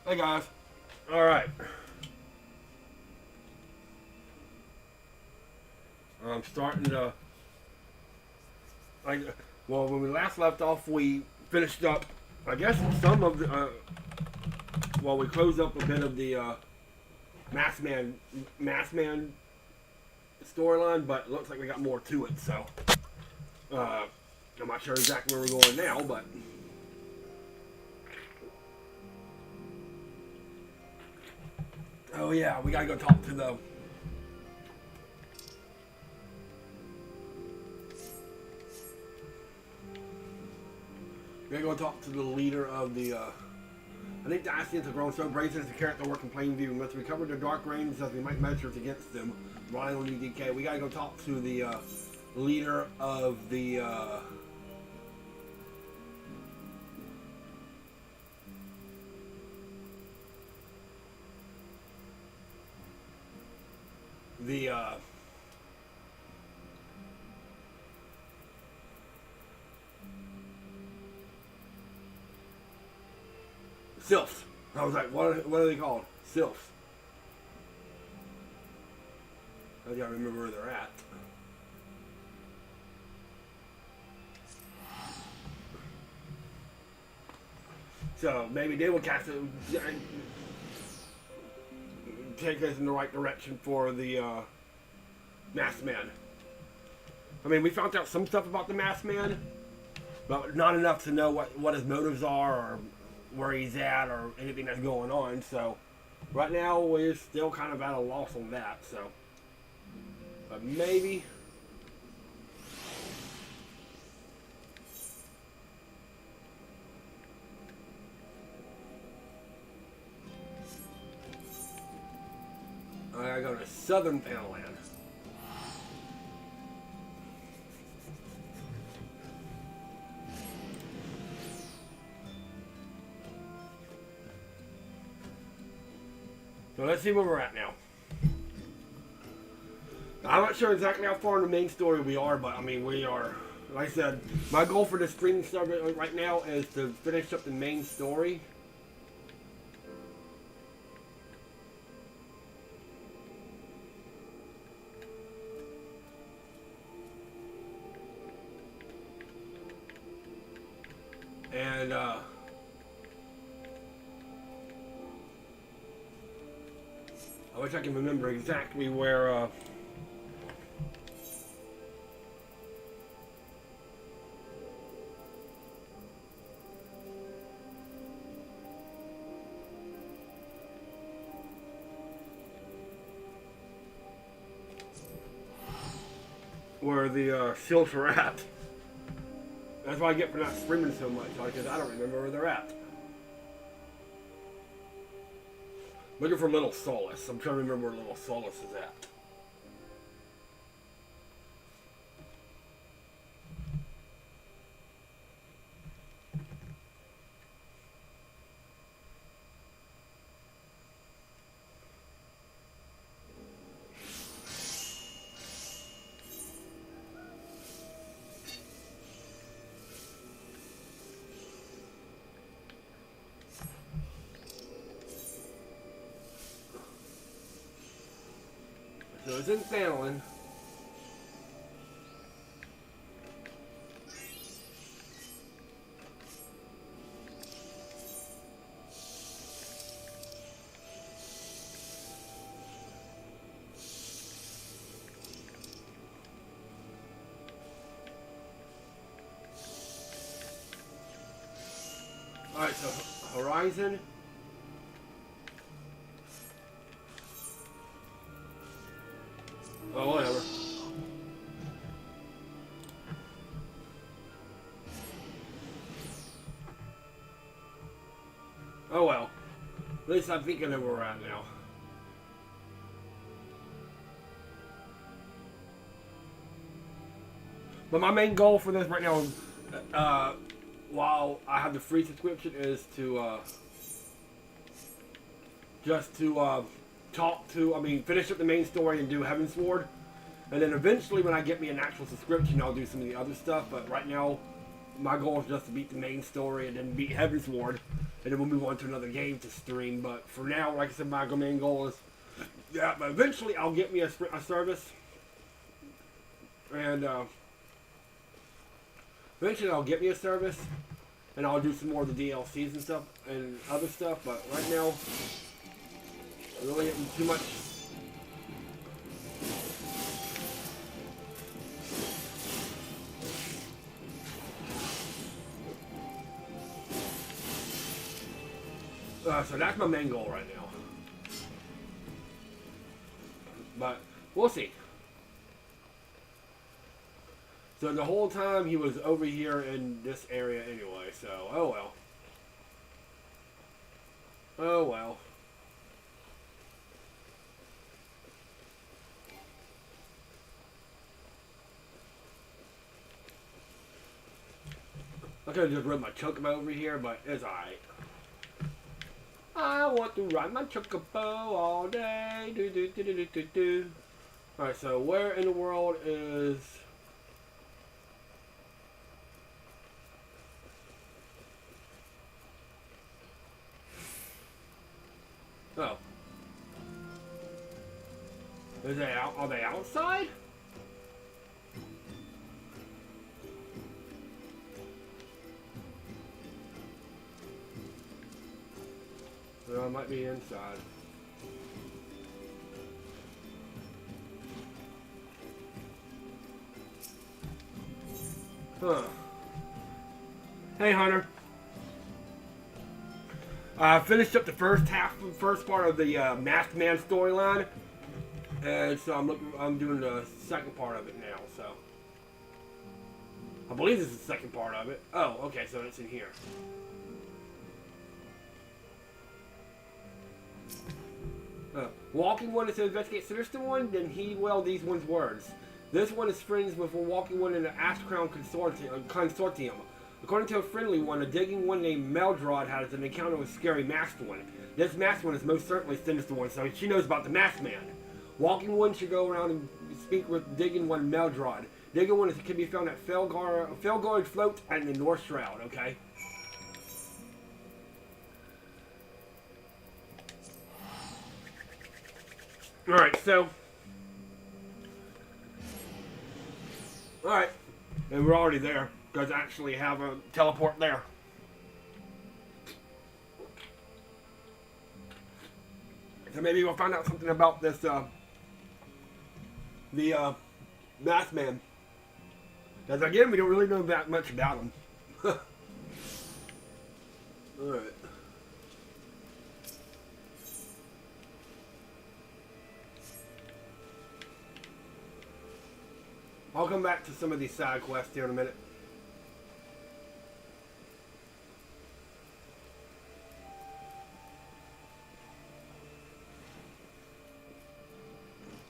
Hey guys. Alright. I'm starting to well, when we last left off we finished up I guess some of the we closed up a bit of the Masked Man storyline, but it looks like we got more to it, so I'm not sure exactly where we're going now, but oh yeah, we gotta go talk to the leader of the I think the Ascians have grown so brazen as a character work in plain view. We must recover the dark reigns as we might measures against them. Relying on DK. We gotta go talk to the leader of the Sylphs. I was like, what are they called? Sylphs. I gotta remember where they're at. So maybe they will cast it, take us in the right direction for the Masked Man. I mean, we found out some stuff about the Masked Man, but not enough to know what his motives are or where he's at or anything that's going on. So right now we're still kind of at a loss on that. So, but maybe. I gotta go to Southern Panland. So let's see where we're at now. I'm not sure exactly how far in the main story we are, but I mean, we are, like I said, my goal for this streaming server right now is to finish up the main story. And, I wish I can remember exactly where, the Sylphs are at. That's what I get for not streaming so much, because I don't remember where they're at. Looking for Little Solace. I'm trying to remember where Little Solace is at. So it's in Fallon. Alright, so Horizon. Oh, whatever. Oh well. At least I'm thinking of where we're at now. But my main goal for this right now, while I have the free subscription, is to just to finish up the main story and do Heavensward. And then eventually when I get me an actual subscription, I'll do some of the other stuff. But right now, my goal is just to beat the main story and then beat Heavensward. and then we'll move on to another game to stream. But for now, like I said, my main goal is, yeah, but eventually I'll get me a service, and eventually I'll get me a service, and I'll do some more of the DLCs and stuff, and other stuff, but right now, I really getting too much. So that's my main goal right now. But we'll see. So the whole time he was over here in this area anyway, so oh well. Oh well. I could have just rode my chocobo over here, but it's alright. I want to ride my chocobo all day. Do do do do do do do. Alright, so where in the world is... Oh. Is they out? Are they outside? No, I might be inside. Huh. Hey, Hunter. I finished up the first part of the Masked Man storyline, and so I'm doing the second part of it now. So I believe this is the second part of it. Oh, okay, so it's in here. Walking One is to investigate Sinister One, then heed well these one's words. This one is friends with a Walking One in the Ash Crown Consortium. According to a friendly one, a digging one named Meldrod has an encounter with Scary Masked One. This Masked One is most certainly Sinister One, so she knows about the Masked Man. Walking One should go around and speak with Digging One Meldrod. Digging One can be found at Felgard Float and the North Shroud, okay? Alright, so... Alright, and we're already there, because I actually have a teleport there. So maybe we'll find out something about this, the Masked Man. Because again, we don't really know that much about him. Alright. I'll come back to some of these side quests here in a minute.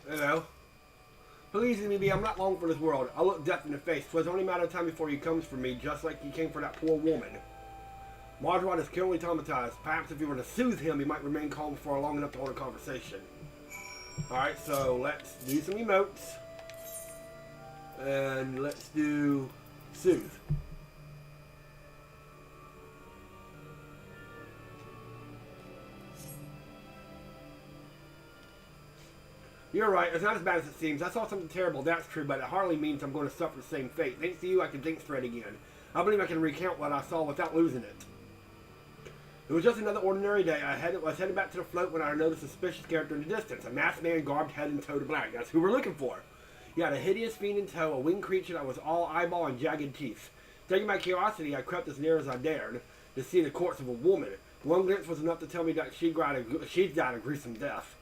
Hello. Please leave me be. I'm not long for this world. I look death in the face. 'Twas only a matter of time before he comes for me, just like he came for that poor woman. Marjorod is currently traumatized. Perhaps if you were to soothe him, he might remain calm for long enough to hold a conversation. Alright, so let's do some emotes. And let's do soothe. You're right, it's not as bad as it seems. I saw something terrible, that's true, but it hardly means I'm going to suffer the same fate. Thanks to you, I can think straight again. I believe I can recount what I saw without losing it. It was just another ordinary day. I was headed back to the float when I noticed a suspicious character in the distance. A masked man garbed head and toe to black. That's who we're looking for. He had a hideous fiend in tow, a winged creature that was all eyeball and jagged teeth. Taking my curiosity, I crept as near as I dared to see the corpse of a woman. One glimpse was enough to tell me that she'd died a gruesome death.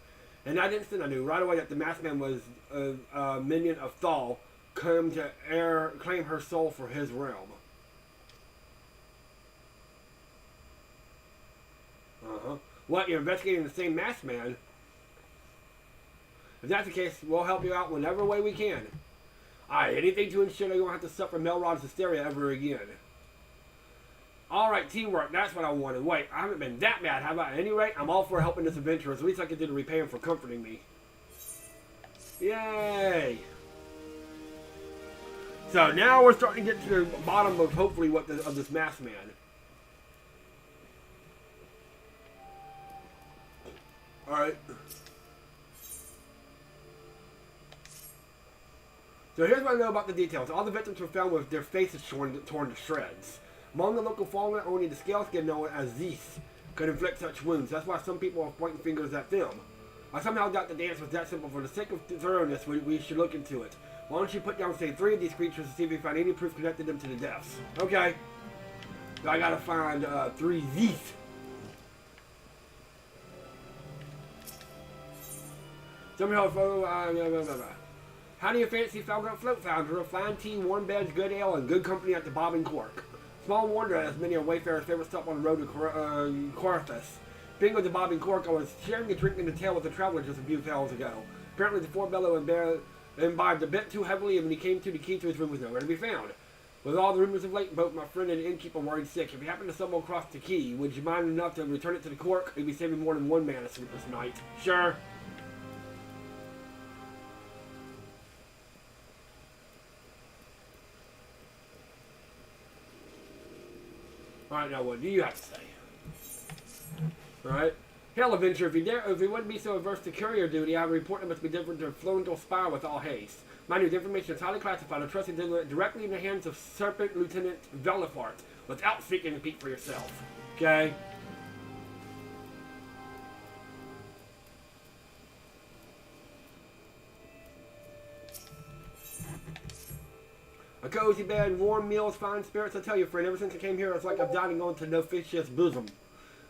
In that instant, I knew right away that the masked man was a minion of Thal, come to claim her soul for his realm. What, you're investigating the same masked man? If that's the case, we'll help you out whenever way we can. Alright, anything to ensure that you won't have to suffer Melrod's hysteria ever again. Alright, teamwork, that's what I wanted. Wait, I haven't been that bad, have I? At any rate, I'm all for helping this adventurer. At least I can do to repay him for comforting me. Yay! So now we're starting to get to the bottom of hopefully of this masked man. Alright. So here's what I know about the details. All the victims were found with their faces torn to shreds. Among the local fallen, only the scale skin known as Zeus could inflict such wounds. That's why some people are pointing fingers at them. I somehow doubt the dance was that simple. For the sake of thoroughness, we should look into it. Why don't you put down, say, 3 of these creatures to see if you find any proof connected them to the deaths? Okay. So I gotta find 3 Zeus. Somehow, how do you fancy Falcon Float Founder? A fine tea, warm beds, good ale, and good company at the Bob and Cork. Small wonder, as many are wayfarers' favorite stop on the road to Corfus. Being with the Bob and Cork, I was sharing a drink in the tail with a traveler just a few hours ago. Apparently, the four bellow imbibed a bit too heavily, and when he came to, the key to his room was nowhere to be found. With all the rumors of late, both my friend and the innkeeper worried sick. If you happen to stumble across the key, would you mind enough to return it to the Cork? You'd be saving more than one man a sleepless night. Sure. Alright, now what do you have to say? Alright. Hail, Avenger, if you wouldn't be so averse to courier duty, I would report it must be delivered to Flowendal Spire with all haste. Mind you, the information is highly classified. I trust it directly in the hands of Serpent Lieutenant Velifart, without seeking to peek for yourself. Okay? A cozy bed, warm meals, fine spirits. I tell you, friend, ever since I came here, it's like I'm dining onto no fish's bosom.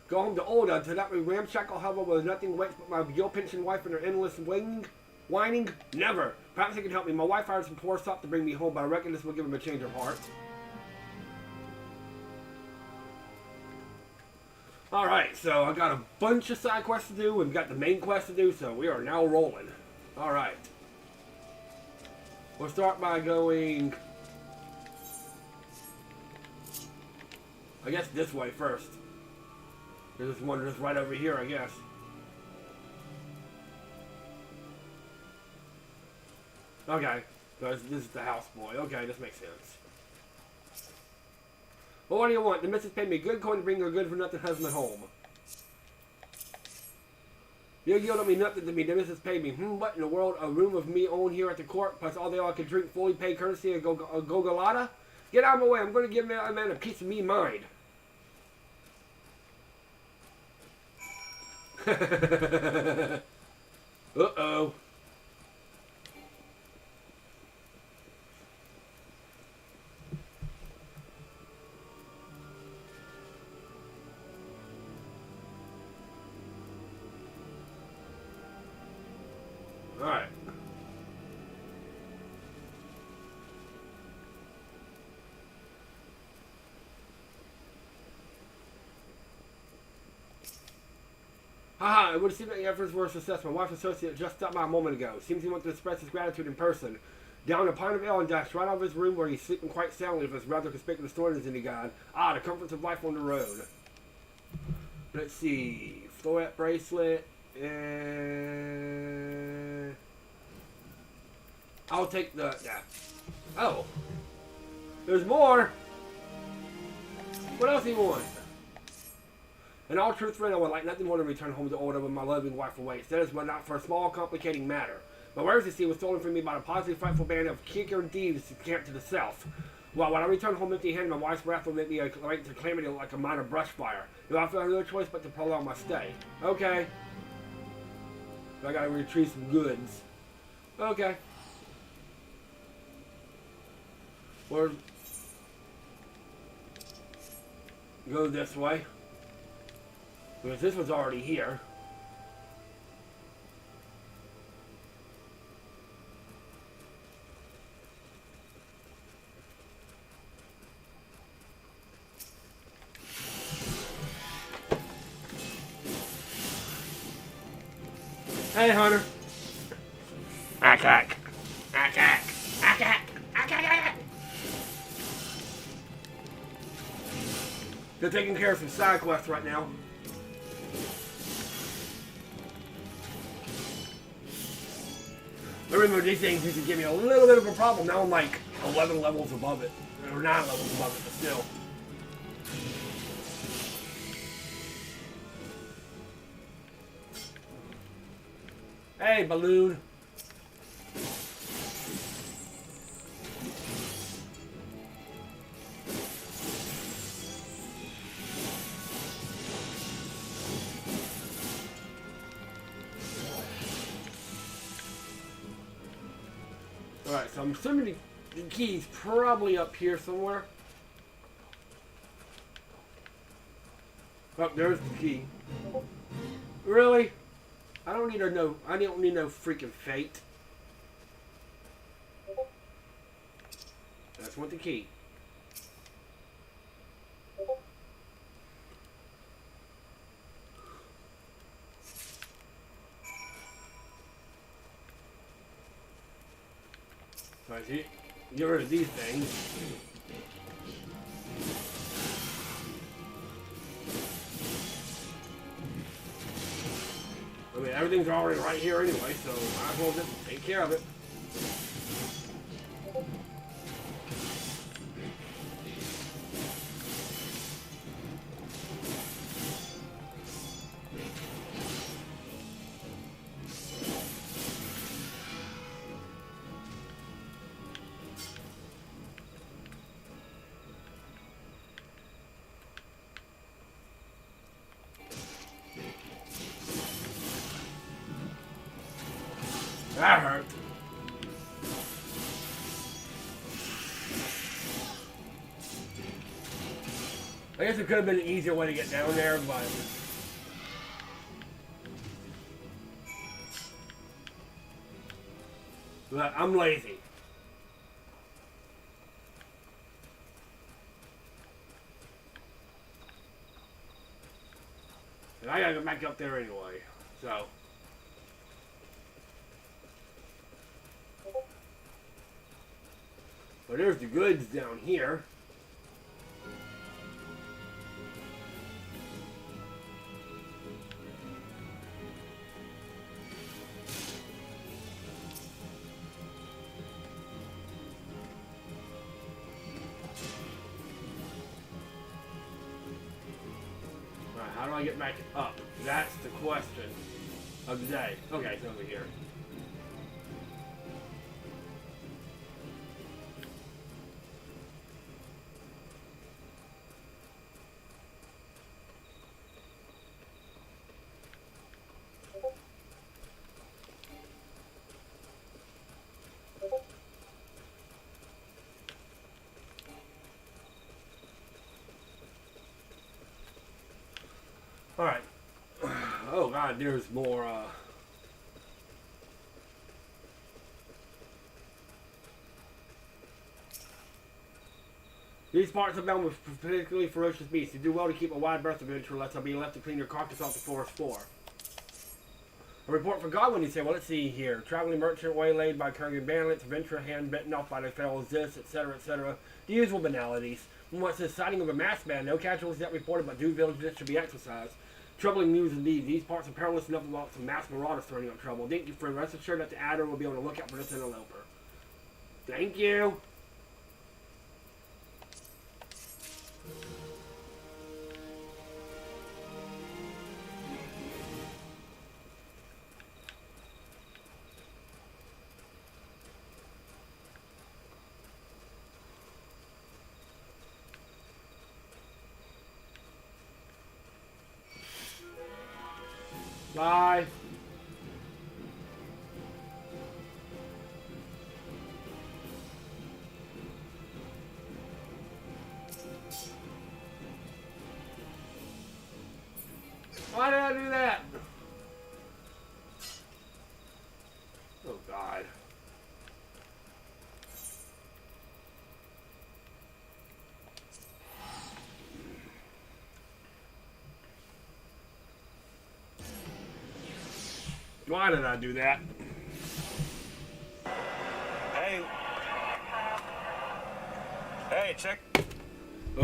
Go home to Olda, to that ramshackle hovel where nothing waits but my gill-pinching wife and her endless whining? Never. Perhaps he can help me. My wife hired some poor sop to bring me home, but I reckon this will give him a change of heart. Alright, so I got a bunch of side quests to do. We've got the main quest to do, so we are now rolling. Alright. We'll start by going, I guess, this way first. There's one just right over here, I guess. Okay, so this is the houseboy. Okay, this makes sense. Well, what do you want? The missus paid me good coin to bring her good for nothing husband home. You yielded me nothing to me. The missus paid me. What in the world? A room of me own here at the court, plus all they all could drink, fully paid courtesy of Gogolata? Get out of my way. I'm going to give a man a piece of me mind. Uh-oh. Alright. Haha, it would seem that the efforts were a success. My wife's associate just stopped by a moment ago. Seems he wants to express his gratitude in person. Down a pint of ale and dashed right out of his room where he's sleeping quite soundly with his rather conspicuous stories in the god. Ah, the comforts of life on the road. Let's see. Floret bracelet. I'll take the... Yeah. Oh. There's more. What else do you want? In all truth, friend, I would like nothing more than return home to order with my loving wife away. Instead, it's but not for a small, complicating matter. My wares, you see, was stolen from me by a positively frightful band of kicker thieves camped to the south. Well, when I return home empty-handed, my wife's wrath will make me right to calamity like a minor brush fire. Do I feel no choice but to prolong my stay? Okay. I gotta retrieve some goods. Okay. Or go this way. Because this was already here. Hey, Hunter. Ack. They're taking care of some side quests right now. I remember these things used to give me a little bit of a problem. Now I'm like 11 levels above it. Or 9 levels above it, but still. Hey, balloon. Alright, so I'm assuming the key's probably up here somewhere. Oh, there's the key. Really? I don't need no freaking fate. That's what the key. So I see, get rid of these things. I mean, everything's already right here anyway, so might as well just take care of it. That hurt. I guess it could have been an easier way to get down there, but I'm lazy. And I gotta go back up there anyway, so. But there's the goods down here. Alright, how do I get back up? That's the question of the day. Okay, it's over here. Alright. Oh god, there's more, These parts are bound with particularly ferocious beasts. You do well to keep a wide berth of venture, lest I be left to clean your carcass off the forest floor. A report for Godwin, you say. Well, let's see here. Traveling merchant waylaid by carrying bandits, venture hand bitten off by the fellows this, etc., etc. The usual banalities. And what's the sighting of a masked man? No casualties yet reported, but due diligence should be exercised. Troubling news indeed. These parts are perilous enough about some masked marauders throwing up trouble. Thank you, friend. Rest assured that the adder will be on the lookout for this interloper. Thank you. Bye. Why did I do that? Oh, God. Why did I do that? Hey. Hey, check.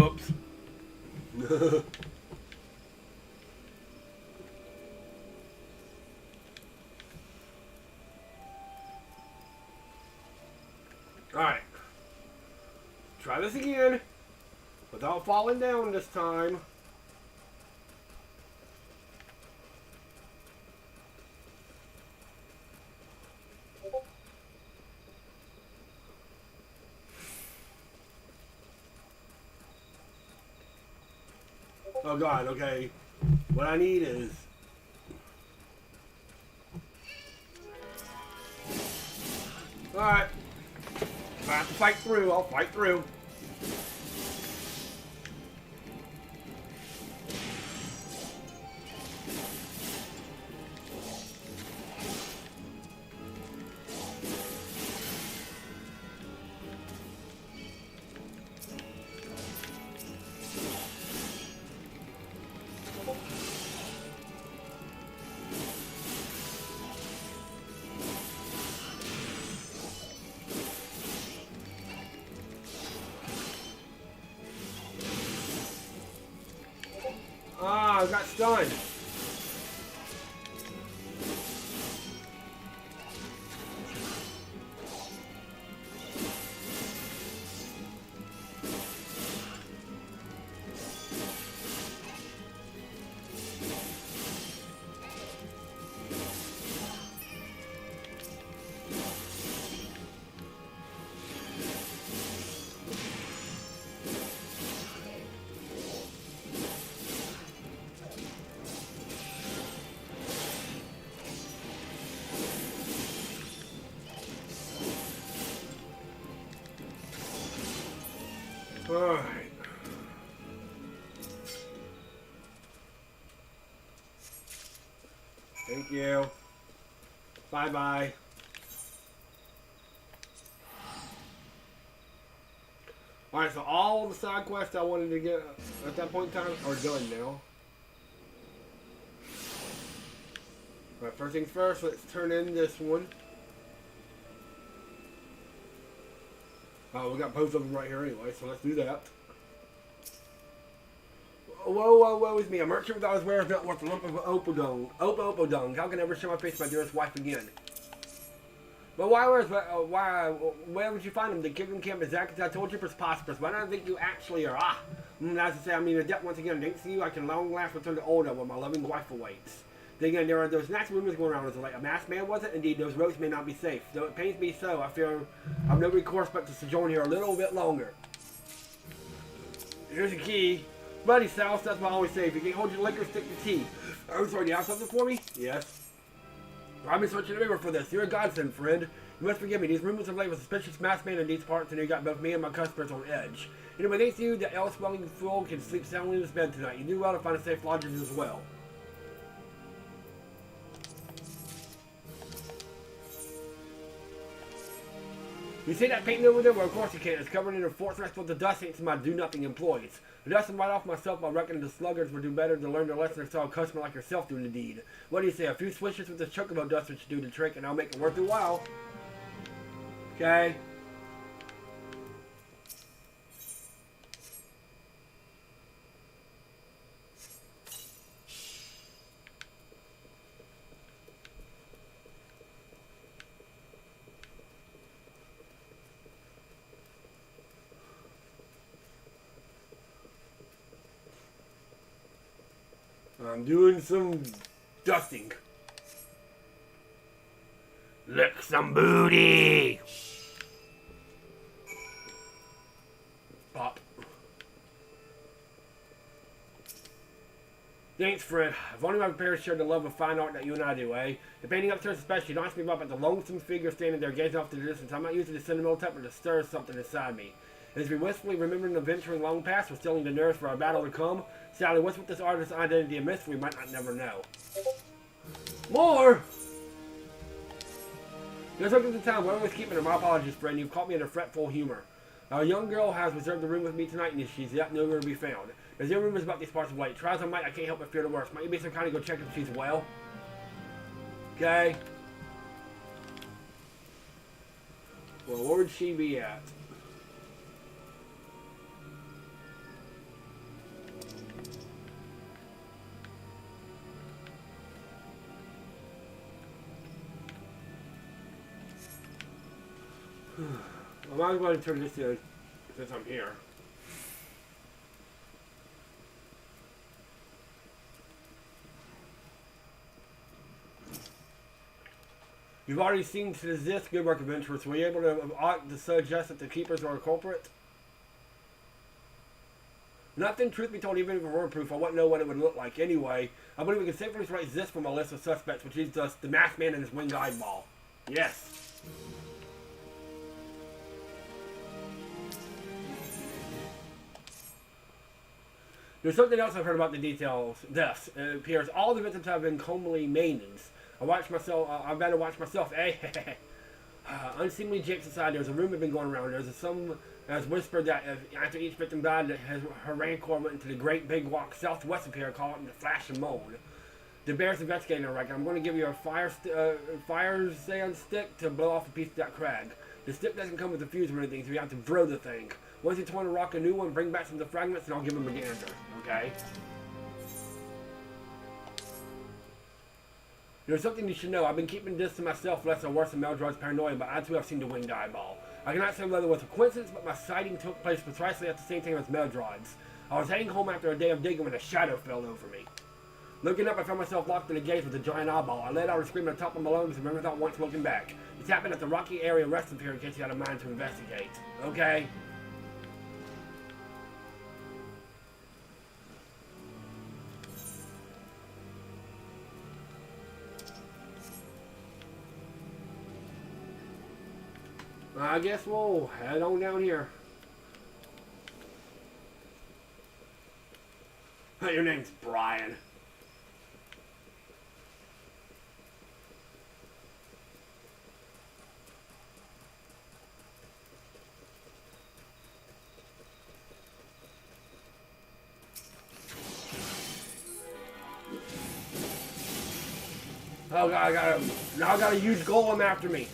Oops. Alright. Try this again. Without falling down this time. Oh God, okay. What I need is... Alright. If I have to fight through, I'll fight through. Ah, I got stunned. Alright. Thank you. Bye-bye. Alright, so all the side quests I wanted to get at that point in time are done now. Alright, first things first, let's turn in this one. We got both of them right here anyway, so let's do that. Woe is me. A merchant without his wares not worth a lump of opo dung. How can I ever show my face to my dearest wife again? But where would you find him? The kingdom camp is exactly as I told you, prosperous. Why don't I think you actually are? As I say, I mean, a debt once again. Thanks to you, I can long last return to Olda where my loving wife awaits. Then again, there are those nasty rumors going around. Was it like a masked man, was it? Indeed, those roads may not be safe. Though it pains me so, I fear I've no recourse but to sojourn here a little bit longer. Here's the key. Buddy, South, that's what I always say. If you can't hold your liquor, stick to tea. I'm sorry, do you have something for me? Yes. I've been searching everywhere for this. You're a godsend, friend. You must forgive me. These rumors of late with a suspicious masked man in these parts, and you got both me and my customers on edge. Anyway, thanks to you, the ale-swelling fool can sleep soundly in his bed tonight. You do well to find a safe lodging as well. You see that painting over there? Well, of course you can't. It's covered in a fortress full of dust thanks to my do-nothing employees. The dust right off myself, I reckon the sluggards would do better to learn their lesson and saw a customer like yourself doing the deed. What do you say? A few swishes with this chocobo dust should do the trick, and I'll make it worth your while. Okay. I'm doing some dusting. Lick some booty! Pop. Thanks, friend. If only my parents shared the love of fine art that you and I do, eh? The painting upstairs especially knocks me up at the lonesome figure standing there gazing off to the distance. I'm not using the sentimental temper to stir something inside me. As we wistfully remembering the venturing long past, we're stilling the nerves for our battle to come. Sadly, what's with this artist's identity and mystery we might not never know. More! There's up to the time, we're always keeping her. My apologies, friend. You've caught me in a fretful humor. Our young girl has reserved the room with me tonight, and she's yet nowhere to be found. There's no rumors about these parts of late. Try as I might, I can't help but fear the worst. Might you be so kind to go check if she's well? Okay. Well, where would she be at? I might as well turn this in since I'm here. You've already seen to this good work, adventurers. Were you able to suggest that the keepers are a culprit? Nothing, truth be told, even if it were proof, I wouldn't know what it would look like anyway. I believe we can safely erase this from a list of suspects, which is just the masked man and his winged eyeball. Yes. There's something else I've heard about the details. Deaths. It appears all the victims have been comely maidens. I've better watch myself, eh? Unseemly jakes aside, there's a rumor been going around. Some has whispered that after each victim died, her rancor went into the great big walk southwest of here, calling it the Flash and Moan. The bear's investigating her, I'm going to give you a fire sand stick to blow off a piece of that crag. The stick doesn't come with a fuse or anything, so you have to throw the thing. Once you want to rock a new one, bring back some of the fragments, and I'll give him a gander. Okay? There's something you should know. I've been keeping this to myself less or worse than Meldrod's paranoia, but I too have seen the winged eyeball. I cannot say whether it was a coincidence, but my sighting took place precisely at the same time as Meldrod's. I was heading home after a day of digging when a shadow fell over me. Looking up, I found myself locked in a cave with a giant eyeball. I let out a scream at the top of my lungs and remember without once looking back. This happened at the rocky area resting here in case you had a mind to investigate. Okay? I guess we'll head on down here. Your name's Brian. Oh god, I got a huge golem after me.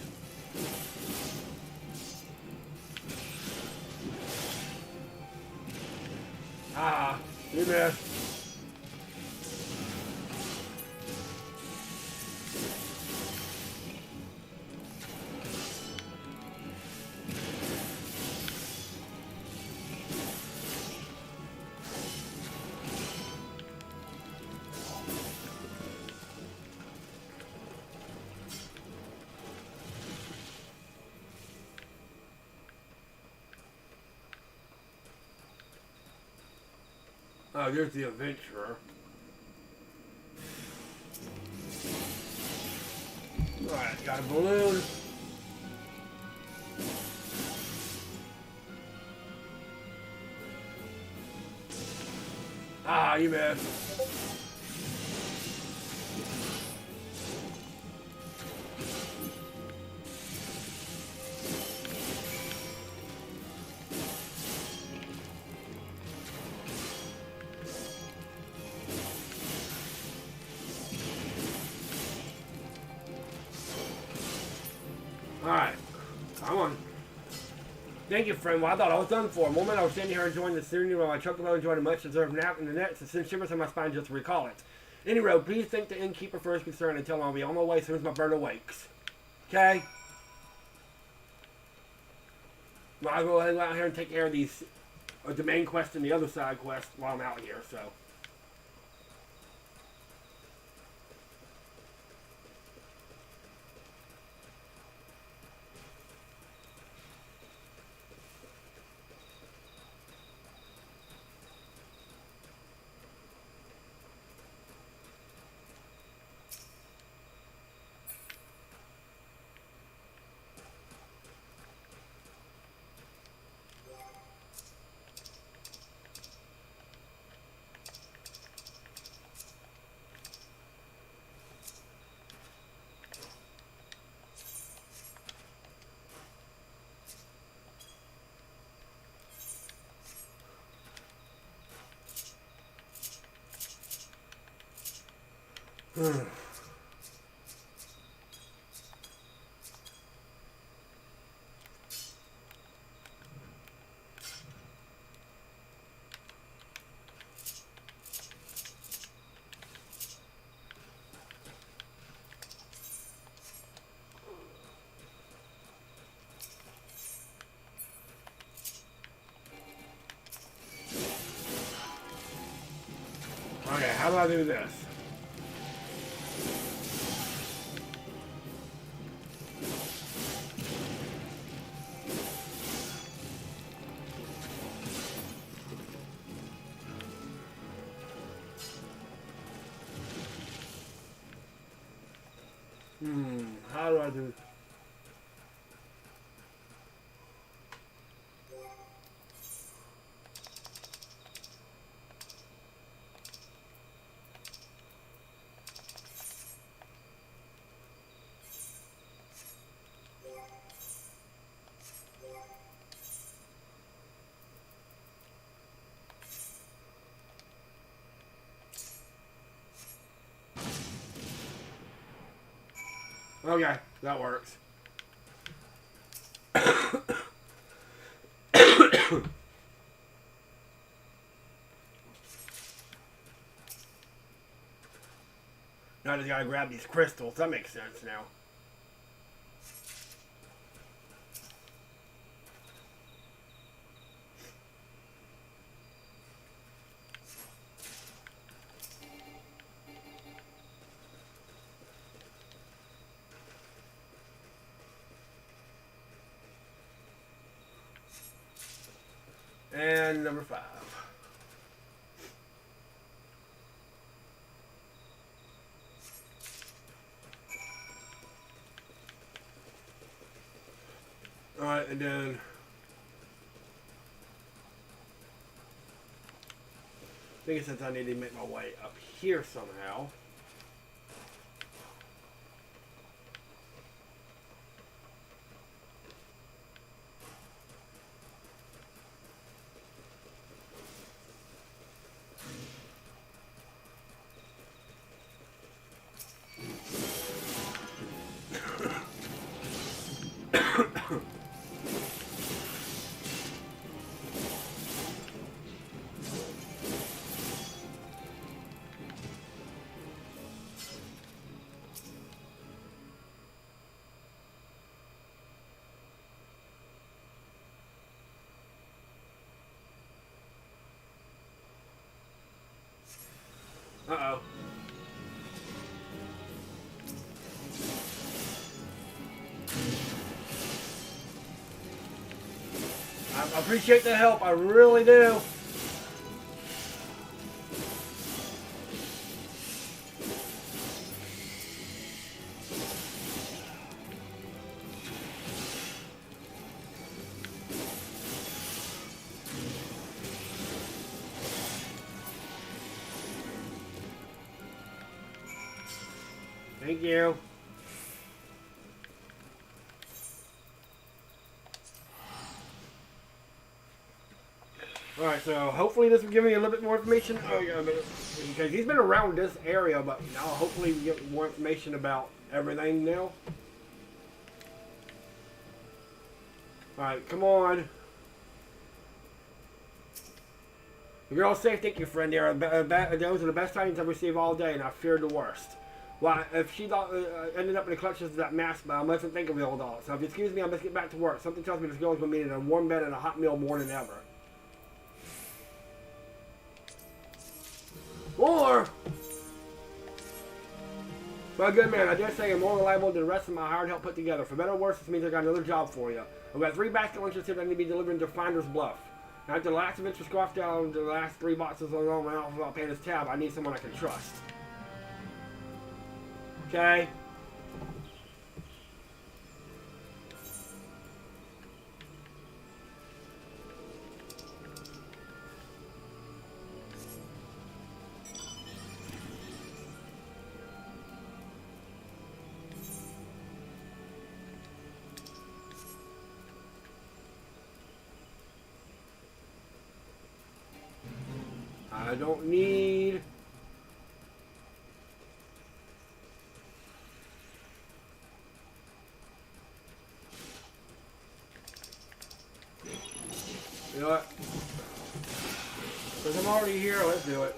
Ah, you missed. Oh, there's the adventurer. Alright, got a balloon. Ah, you missed. Alright, come on. Thank you, friend. Well, I thought I was done for. A moment I was standing here enjoying the scenery while my chocolate enjoyed a much-deserved nap in the net to send shivers on my spine just to recall it. Anyway, please thank the innkeeper for his concern and tell him I'll be on my way as soon as my bird awakes. Okay? Well, I'll go ahead and out here and take care of these, the main quest and the other side quest while I'm out here, so. Okay, how do I do this? How do I do? Okay, that works. Now I just gotta grab these crystals. That makes sense now. And number 5. Alright, and then I think it says I need to make my way up here somehow. Uh-oh. I appreciate the help, I really do. Thank you. Alright, so hopefully this will give me a little bit more information. Oh yeah, because he's been around this area, but now hopefully we get more information about everything now. Alright, come on. You're all safe, thank you, friend. Those are the best tidings I've received all day, and I feared the worst. Well, if she ended up in the clutches of that mask, but I mustn't think of the old doll. So if you excuse me, I must get back to work. Something tells me this girl's going to be in a warm bed and a hot meal more than ever. Or, well, good man, I dare say you're more reliable than the rest of my hired help put together. For better or worse, this means I got another job for you. I've got 3 basket lunches here that I need to be delivering to Finder's Bluff. Now, after the last events were scoffed down, the last 3 boxes on my mouth without paying his tab, I need someone I can trust. Okay? I don't need... You know what? Because I'm already here, let's do it.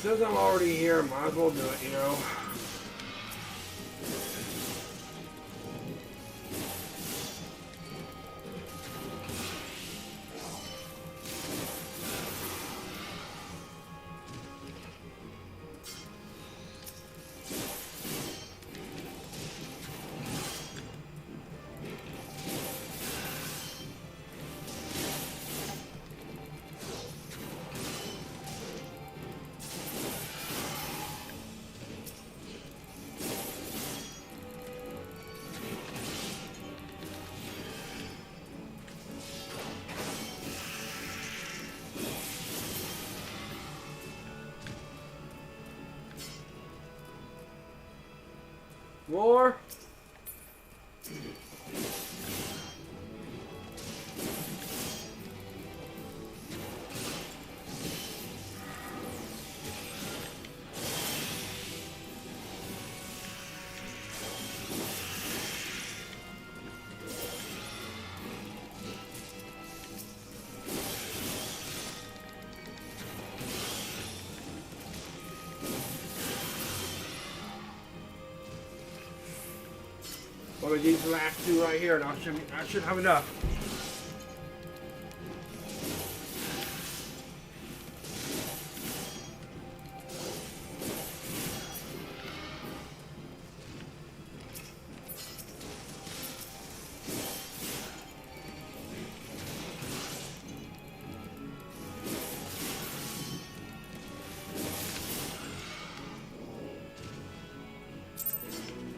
since I'm already here, might as well do it, you know. More. Well, we need the last two right here, and I should have enough.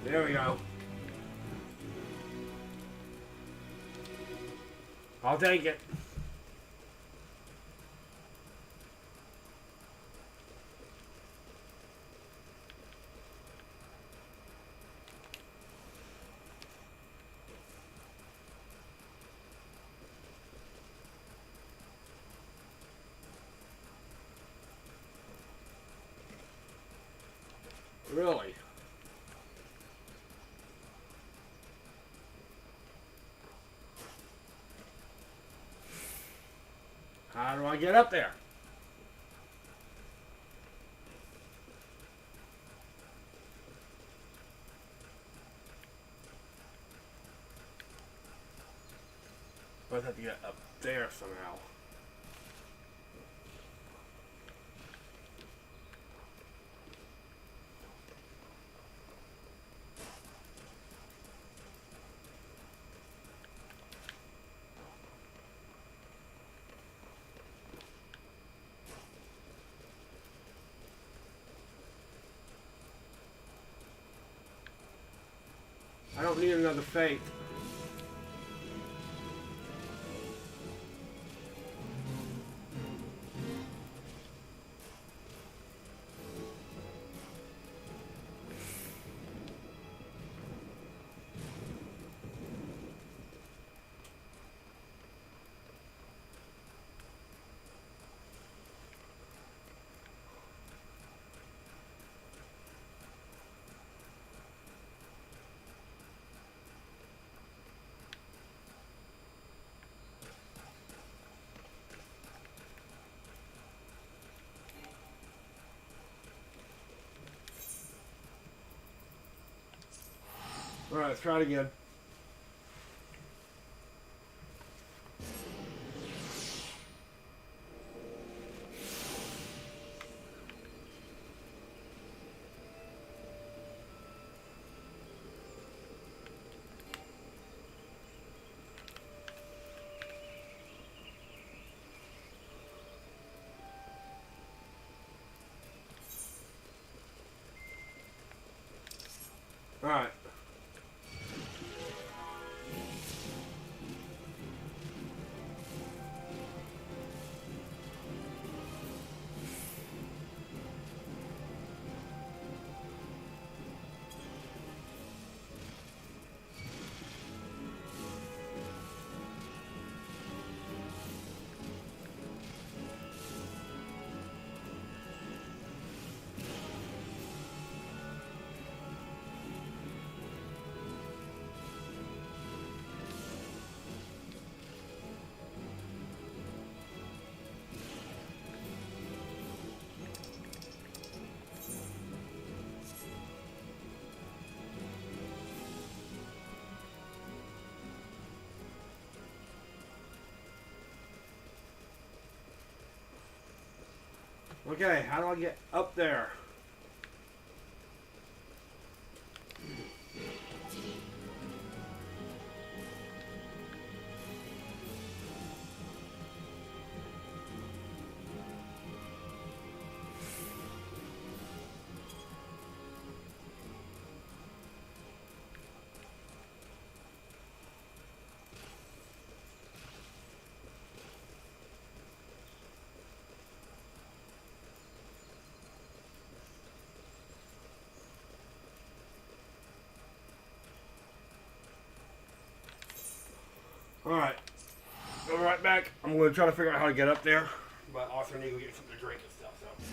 There we go. I'll take it. Really? How do I get up there? I have to get up there somehow. I don't need another fate. Alright, let's try it again. Alright. Okay, how do I get up there? Alright. I'll be right back. I'm going to try to figure out how to get up there. But also need to go get something to drink and stuff, so.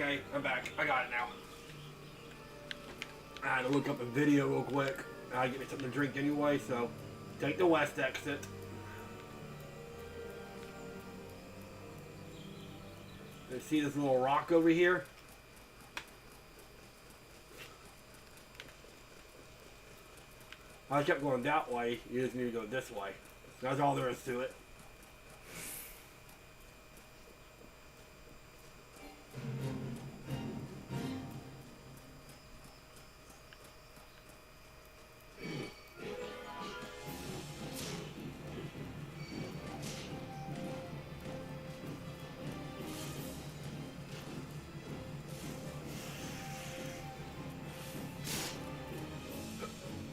Okay, I'm back. I got it now. I had to look up a video real quick. I get me something to drink anyway, so take the west exit. You see this little rock over here? I kept going that way. You just need to go this way. That's all there is to it.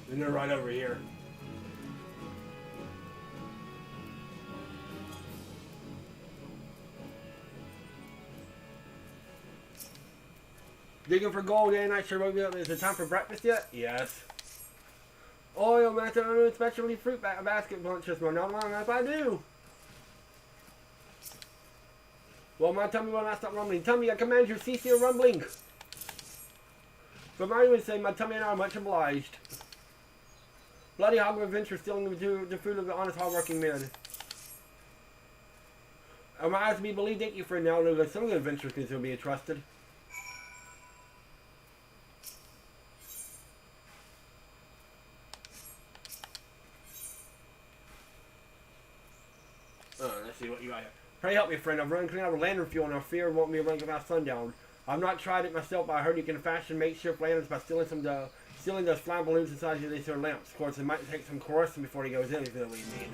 And they're right over here. Digging for gold, eh? Not sure. Is it time for breakfast yet? Yes. Oil, man, especially fruit basket bunches. Well, not long as I do. Well, man, tell me when I stop rumbling. Tell me I command you to cease your rumbling. But I would say my tummy and I are much obliged. Bloody hog of adventure stealing the food of the honest, hard-working men. Am I to be believed? Thank you for now. Some of the adventures can still be trusted. Let's see what you got here. Pray help me, friend. I've run clean out of lantern fuel and I fear won't be running about sundown. I've not tried it myself, but I heard you can fashion makeshift lanterns by stealing those flying balloons inside these lamps. Of course, it might take some coercion before he goes in, if you know what you mean.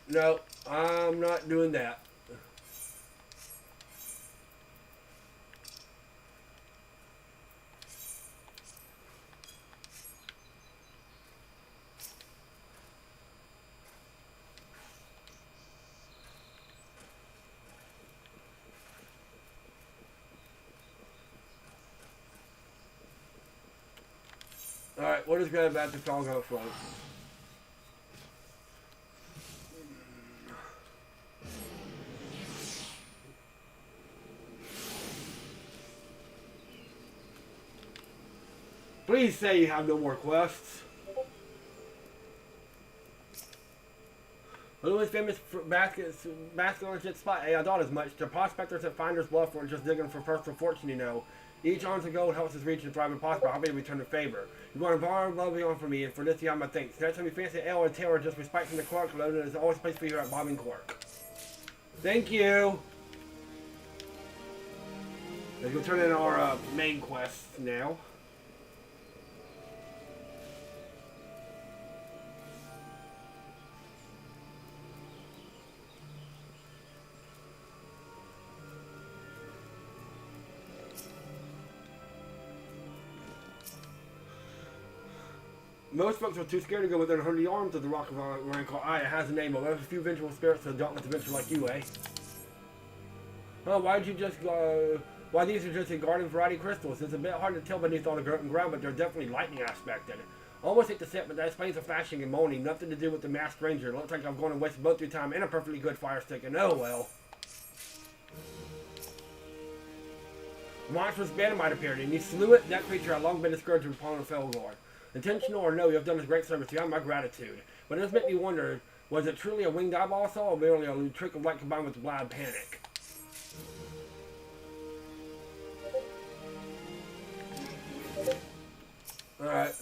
No, I'm not doing that. Alright, what is good about the song go float? Please say you have no more quests. Louis' famous basket on shit spot. Hey, I thought as much. The prospectors at Finder's Bluff weren't just digging for personal fortune, you know. Each ounce of gold helps us reach and thrive and prosper. How may we return the favor? You want to borrow lovely on from me, and for this you have my thanks. Next time you fancy ale or tail or just respite from the Clark load, there's always a place for you at Bobbing Cork. Thank you. Let's go turn in our main quests now. Most folks are too scared to go within 100 yards of the rock of Ryan called It has a name, but there's a few vengeful spirits that don't let the venture like you, eh? Oh, why these are just a garden variety crystals. It's a bit hard to tell beneath all the ground, but they're definitely lightning aspected. Almost hate to say it, but that explains the flashing and moaning. Nothing to do with the masked ranger. It looks like I'm going to waste both your time and a perfectly good fire stick, and oh well. Monstrous Banamite appeared, and you slew it. That creature had long been a scourge upon the Felgor. Intentional or no, you have done us great service. You have my gratitude. But it does make me wonder, was it truly a winged eyeball saw, or merely a trick of light combined with blind panic? Alright.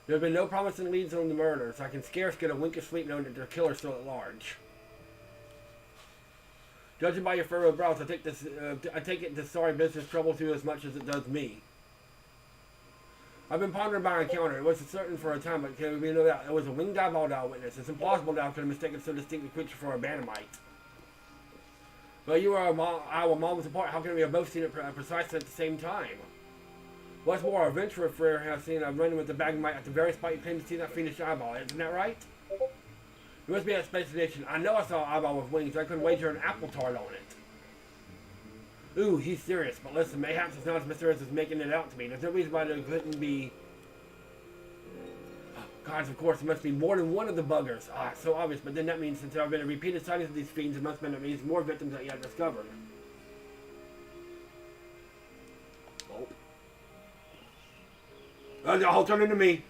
There have been no promising leads on the murders. I can scarce get a wink of sleep knowing that their killer's still at large. Judging by your furrowed brows, I take it this sorry business troubles you as much as it does me. I've been pondering my encounter. It was certain for a time, but can we know that it was a winged eyeball that I witnessed. It's implausible that I could have mistaken so distinct a creature for a Banamite. But you are our moms apart. How can we have both seen it precisely at the same time? What's more, our adventurer friend has seen a running with the Banamite at the very spot you claim to see that fiendish eyeball. Isn't that right? It must be a space station. I know I saw an eyeball with wings. I couldn't wager an apple tart on it. Ooh, he's serious, but listen, mayhaps it's not as mysterious as making it out to me. There's no reason why there couldn't be... Gods, of course, there must be more than one of the buggers. Ah, so obvious, but then that means since there have been repeated sightings of these fiends, it must have been at least more victims that yet discovered. Oh. I'll turn into me.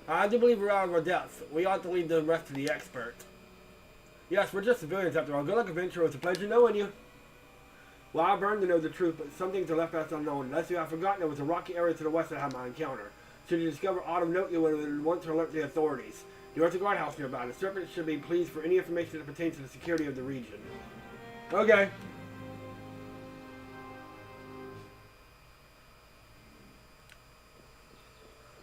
I do believe we're out of our depths. We ought to leave the rest to the expert. Yes, we're just civilians after all. Good luck, adventurer. It's a pleasure knowing you. Well, I burned to know the truth, but some things are left us unknown. Unless you have forgotten, there was a rocky area to the west that had my encounter. Should you discover aught of note, you would want to alert the authorities. There is a guardhouse nearby. The serpent should be pleased for any information that pertains to the security of the region. Okay.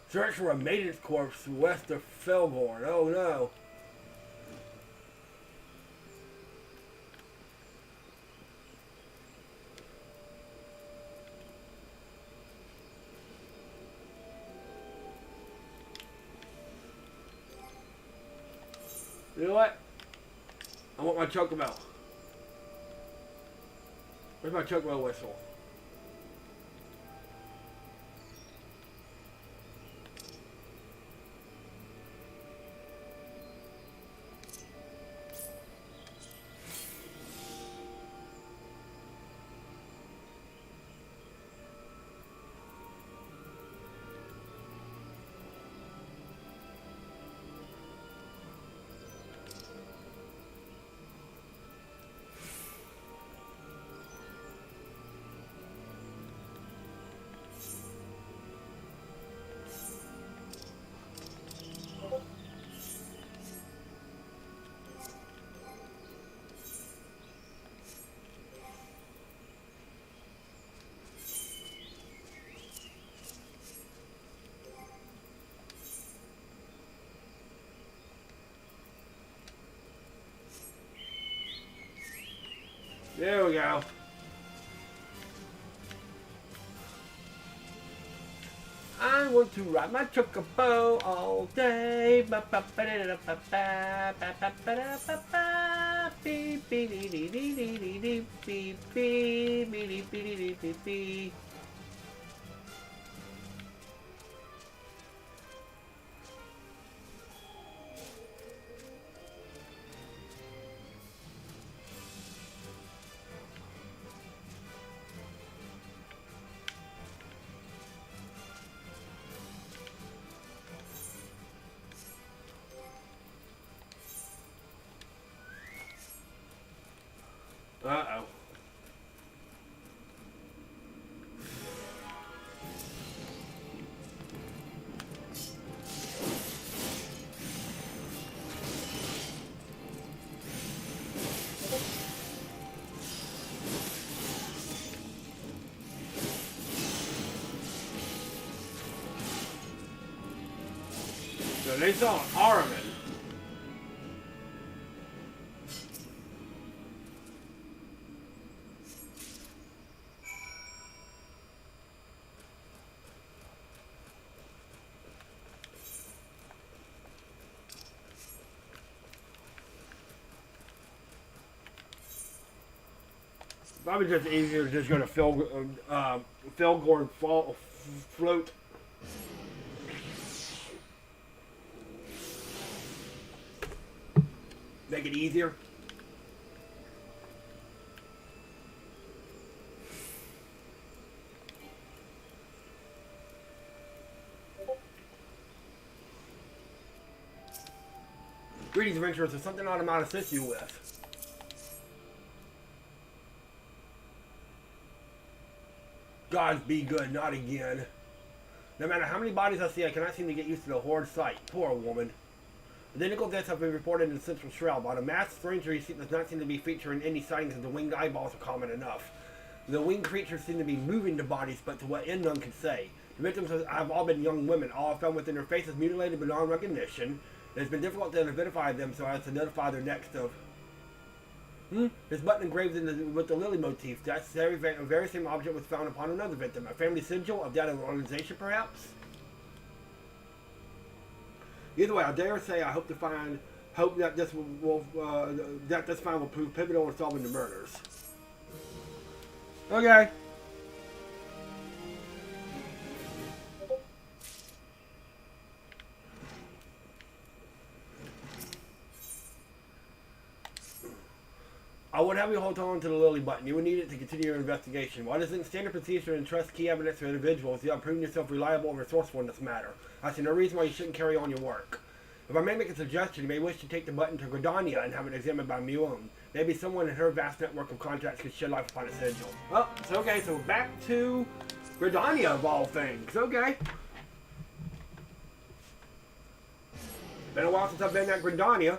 Search for a maiden's corpse west of Felgorn. Oh no. You know what? I want my chocobo. Where's my chocobo whistle? There we go. I want to ride my chocobo all day. Uh-oh. So they saw Araman. Probably just easier to just go to Felgorn float. Make it easier. Greetings, adventurers. There's something I might assist you with. Gods be good, not again. No matter how many bodies I see, I cannot seem to get used to the horrid sight. Poor woman. Identical deaths have been reported in the Central Shroud, but a masked stranger does not seem to be featuring any sightings of the winged eyeballs are common enough. The winged creatures seem to be moving the bodies, but to what end none can say. The victims have all been young women, all found within their faces mutilated beyond recognition. It has been difficult to identify them so as to notify their next of... This button engraved with the lily motif. That very same object was found upon another victim. A family sigil of that organization, perhaps? Either way, I dare say I hope that this will prove pivotal in solving the murders. Okay. I would have you hold on to the Lily button. You would need it to continue your investigation. While it isn't standard procedure to entrust key evidence to individuals, you have proven yourself reliable and resourceful in this matter. I see no reason why you shouldn't carry on your work. If I may make a suggestion, you may wish to take the button to Gridania and have it examined by Muon. Maybe someone in her vast network of contacts could shed light upon a sigil. Oh, it's okay, so back to Gridania of all things. Okay. Been a while since I've been at Gridania.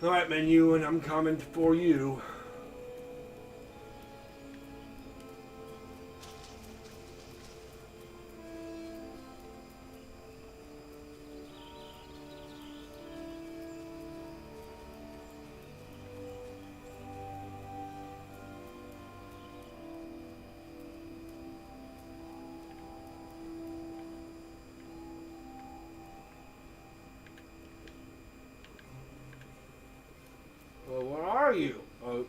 Alright, menu, and I'm coming for you. Well, where are you? Oh.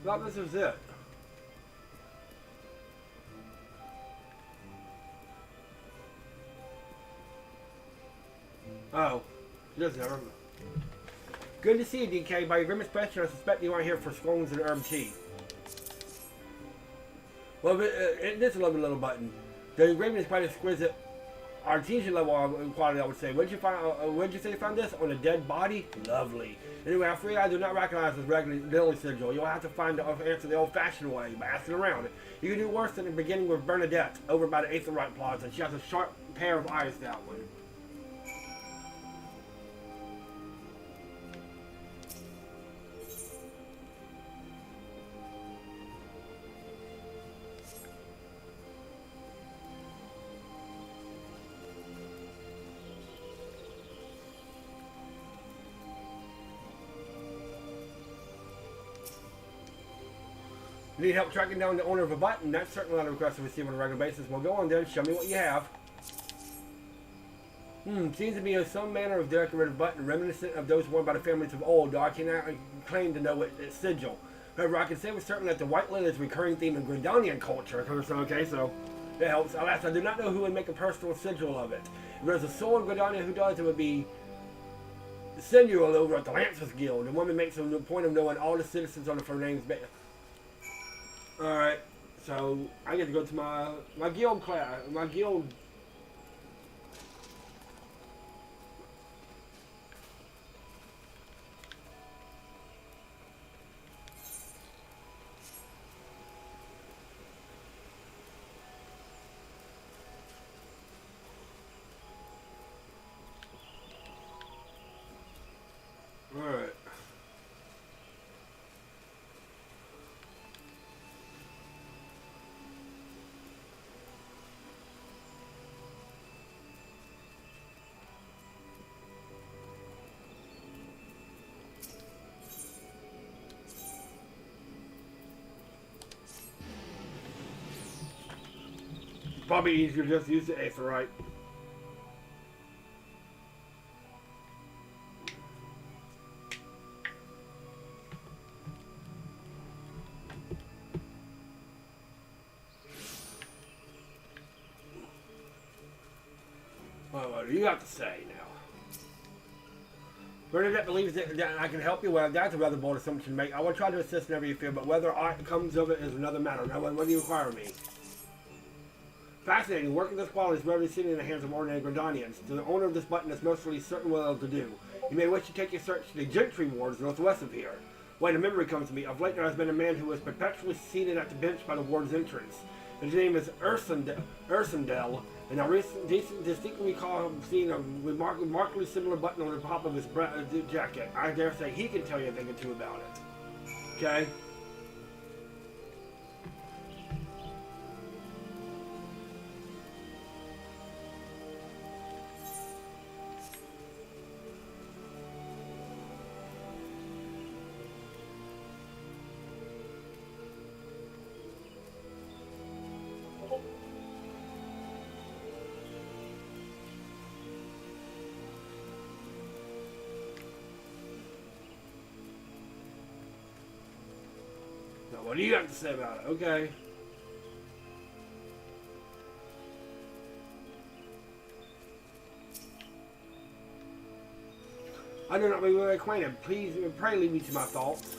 Thought this was it. Oh, just never. Good to see you, DK. By your grim expression, I suspect you aren't here for scones and herb tea. Well, it is a lovely little button. The engraving is quite exquisite. Artesian level quality, I would say. Where'd you say you found this? On a dead body? Lovely. Anyway, I'm afraid I do not recognize this regular Lily sigil. You'll have to find the answer the old-fashioned way, by asking around. You can do worse than the beginning with Bernadette, over by the XIV Plaza. She has a sharp pair of eyes, that one. Need help tracking down the owner of a button? That's certainly not a request to receive on a regular basis. Well, go on then. Show me what you have. Seems to be some manner of decorative button reminiscent of those worn by the families of old, though I cannot claim to know its sigil. However, I can say with certainty that the white lily is a recurring theme in Grindonian culture. Okay, so it helps. Alas, I do not know who would make a personal sigil of it. If there's a soul in Grindonia who does, it would be Sensual over at the Lancers Guild. The woman makes a point of knowing all the citizens on the first name's base. Alright, so I get to go to my guild class, my guild. Alright. Probably easier to just use the Aetherite. Well, what do you have to say now? Bernadette believes that I can help you. Well, that's a rather bold assumption to make. I will try to assist whenever you feel, but whether art comes of it is another matter. Now, what do you require of me? Fascinating. Work of this quality is rarely seen in the hands of ordinary Grindonians. The owner of this button is mostly certain well to do. You may wish to take your search to the Gentry wards northwest of here. Wait, a memory comes to me. Of late there has been a man who was perpetually seated at the bench by the ward's entrance. His name is Ursendel, and I distinctly recall seeing a remarkably similar button on the top of his jacket. I dare say he can tell you a thing or two about it. Okay? What do you have to say about it? Okay. I do not be really acquainted. Please, pray lead me to my thoughts.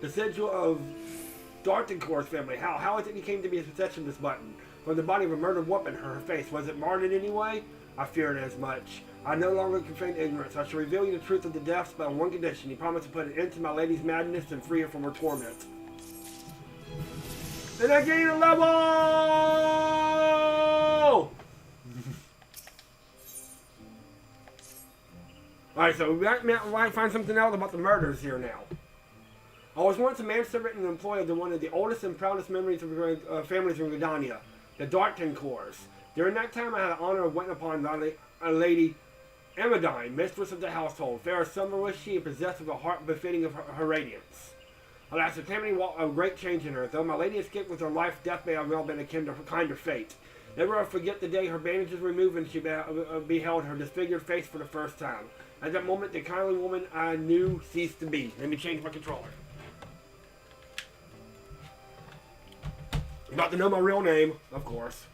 The sigil of Dartencourt's family. How is it he came to be in possession of this button? From the body of a murdered woman, her face. Was it marred in any way? I feared as much. I no longer can feign ignorance. I shall reveal you the truth of the deaths, but on one condition. He promised to put an end to my lady's madness and free her from her torment. And I gain a level! Alright, so we might find something else about the murders here now. I was once a manservant and employee of one of the oldest and proudest memories of families in Redania, the Dartencourts. During that time, I had the honor of waiting upon a lady Amadine, mistress of the household, fair as summer was she, and possessed of a heart befitting of her radiance. Alas, the calamity wrought a great change in her. Though my lady escaped with her life, death may have well been a kinder fate. Never will I forget the day her bandages removed and she beheld her disfigured face for the first time. At that moment, the kindly woman I knew ceased to be. Let me change my controller. I'm about to know my real name, of course.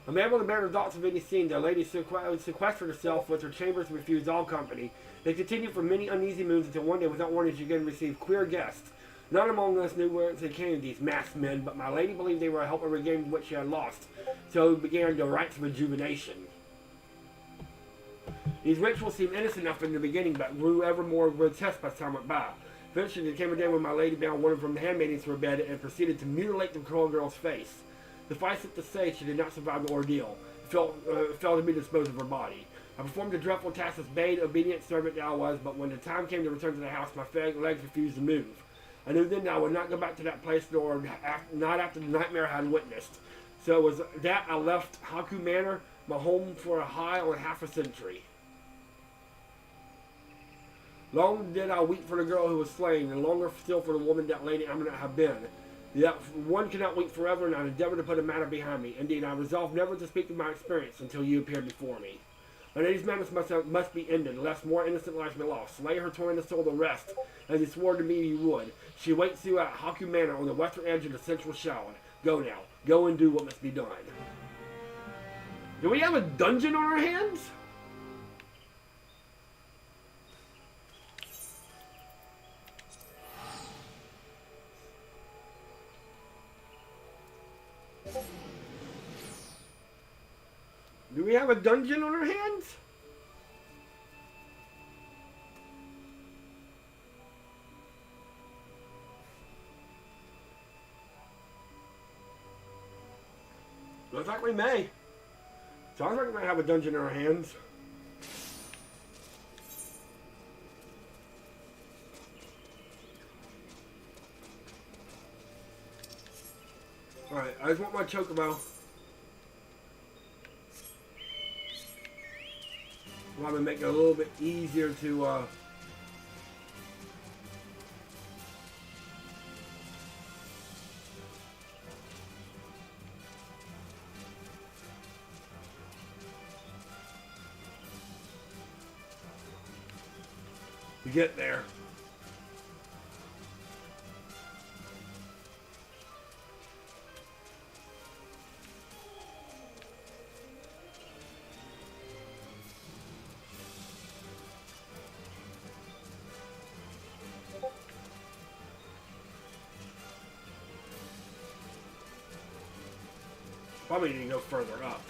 I'm able to bear the thoughts of any scene. The lady sequestered herself with her chambers and refused all company. They continued for many uneasy moons until one day, without warning, she again received queer guests. None among us knew where they came, these masked men, but my lady believed they were helping regain what she had lost. So began the rites of rejuvenation. These rituals seemed innocent enough in the beginning, but grew ever more grotesque as time went by. Eventually, there came a day when my lady bound one of her handmaidens to her bed and proceeded to mutilate the poor girl's face. Suffice it to say, she did not survive the ordeal. Fell to be disposed of her body. I performed the dreadful task as bade, obedient servant that I was, but when the time came to return to the house, my legs refused to move. I knew then that I would not go back to that place, nor not after the nightmare I had witnessed. So it was that I left Haukke Manor, my home, for a high on half a century. Long did I weep for the girl who was slain, and longer still for the woman that Lady Amunet had been. Yet one cannot wait forever, and I endeavored to put the matter behind me. Indeed, I resolved never to speak of my experience until you appeared before me. My lady's madness must be ended, lest more innocent lives be lost. Slay her, torment soul the rest, as you swore to me you would. She waits you at Haukke Manor on the western edge of the central shroud. Go now. Go and do what must be done. Do we have a dungeon on our hands? Do we have a dungeon on our hands? Looks like we may. Sounds like we might have a dungeon in our hands. Alright, I just want my chocobo. I'm gonna make it a little bit easier to get there. Probably need to go further up.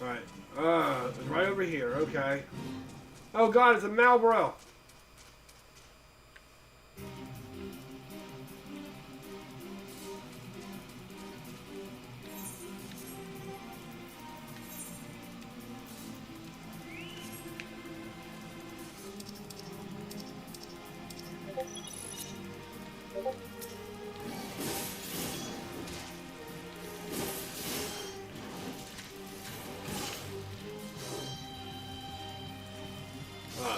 Alright. It's right over here. Okay. Oh god, it's a Marlboro.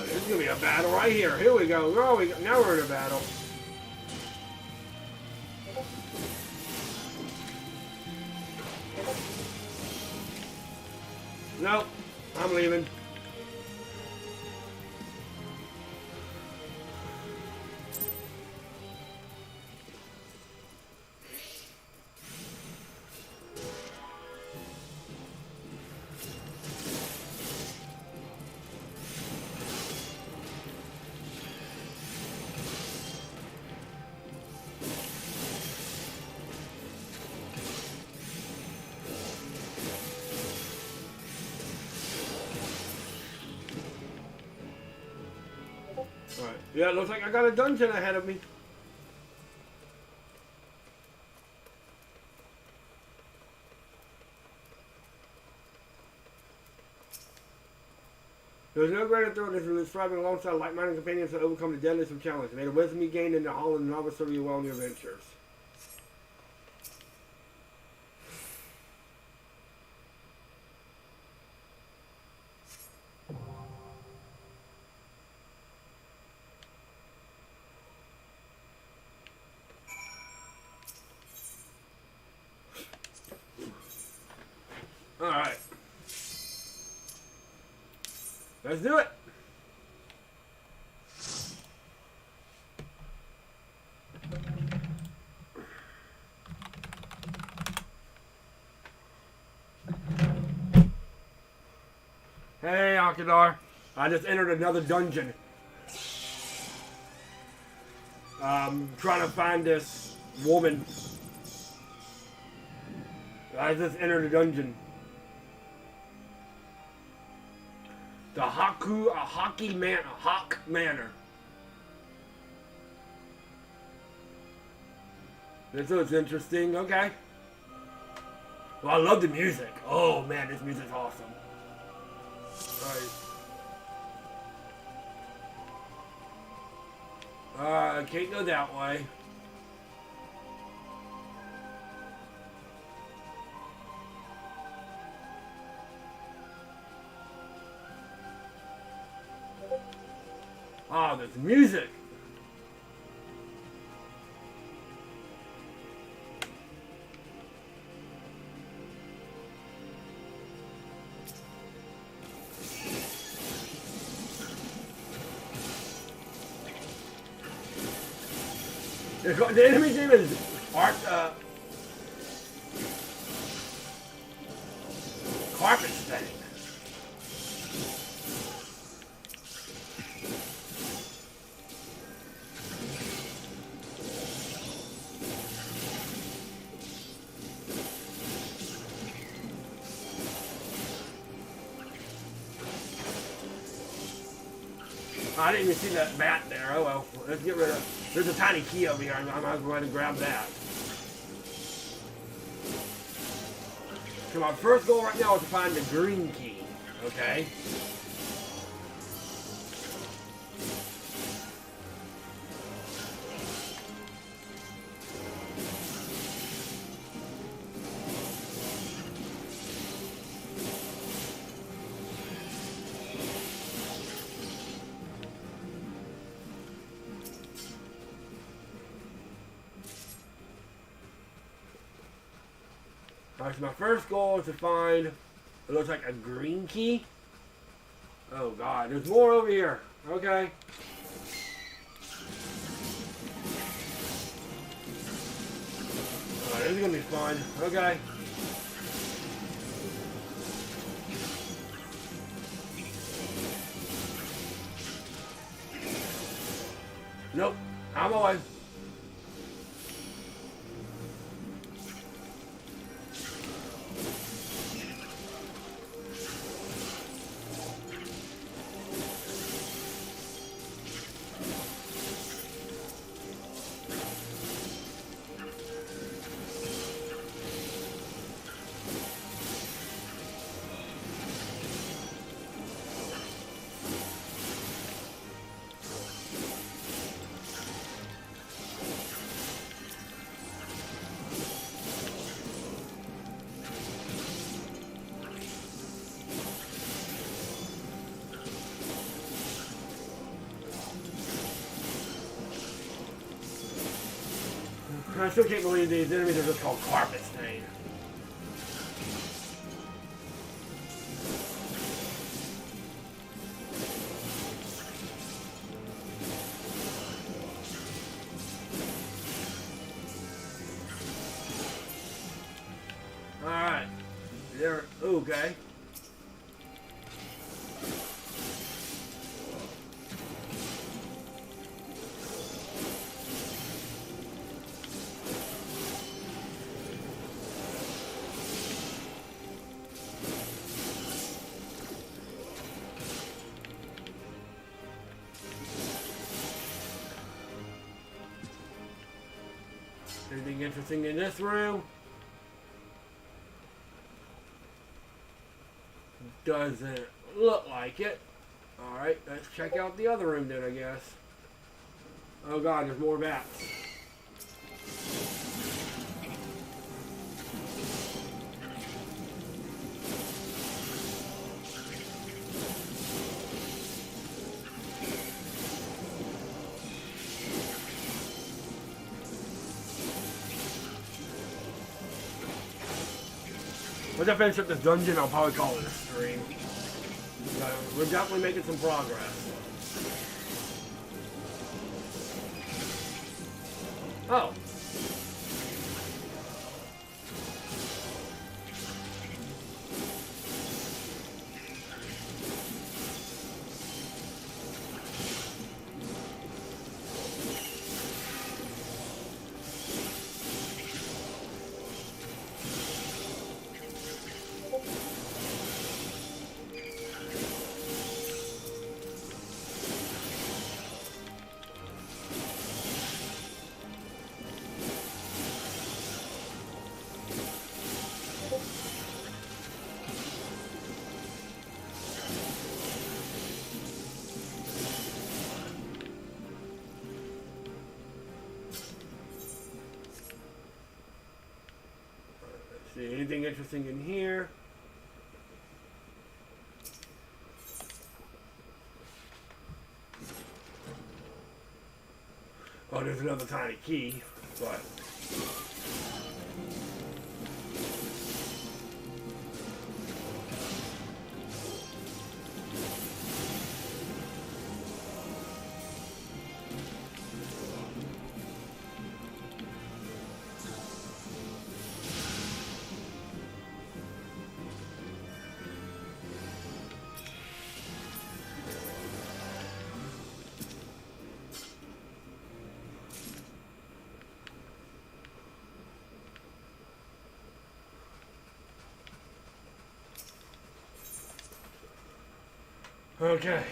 This is gonna be a battle right here. Here we go. Now we're in a battle. Nope. I'm leaving. Alright. Yeah, it looks like I got a dungeon ahead of me. There's no greater thrill than striving alongside like-minded companions to overcome the deadliest of challenges. May the wisdom you gained in the hall and the novice serve you well in your ventures. Alright. Let's do it. Hey, Haukke Manor. I just entered another dungeon. Trying to find this woman. I just entered a dungeon. The Haukke Manor. This looks interesting. Okay. Well, I love the music. Oh man, this music's awesome. Alright. I can't go that way. Oh, there's music. The enemy's name is Carpet Thing. I didn't even see that bat there. Oh well. Let's get rid of. There's a tiny key over here. I might as well go ahead and grab that. So my first goal right now is to find the green key. Okay. Alright, so my first goal is to find, it looks like a green key. Oh god, there's more over here. Okay. Alright, this is gonna be fun. Okay. Nope, I'm away. I still can't believe these enemies are just called carpet stain. Alright. There. Okay. Anything interesting in this room? Doesn't look like it. Alright, let's check out the other room then, I guess. Oh god, there's more bats. Once I finish up this dungeon, I'll probably call it a stream. We're definitely making some progress. Oh. See anything interesting in here? Oh, there's another tiny key, but okay.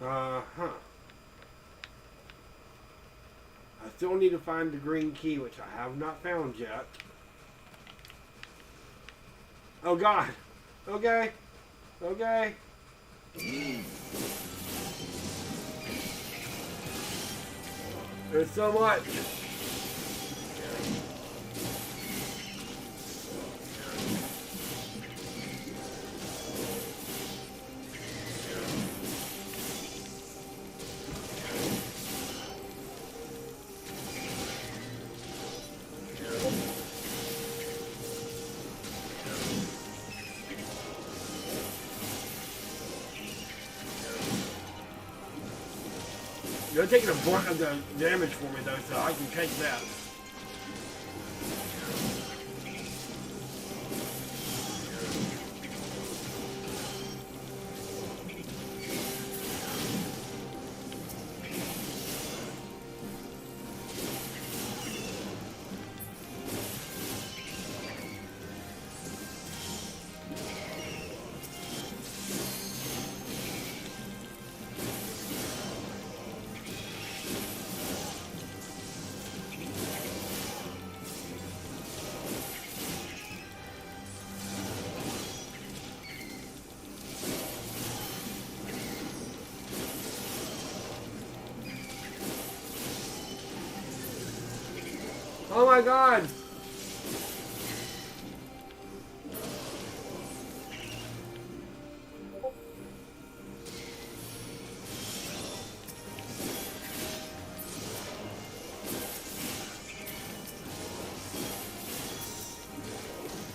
Uh-huh. I still need to find the green key, which I have not found yet. Oh god. Okay. Okay. There's so much. You're taking a brunt of the damage for me though, so I can take that. Oh my god!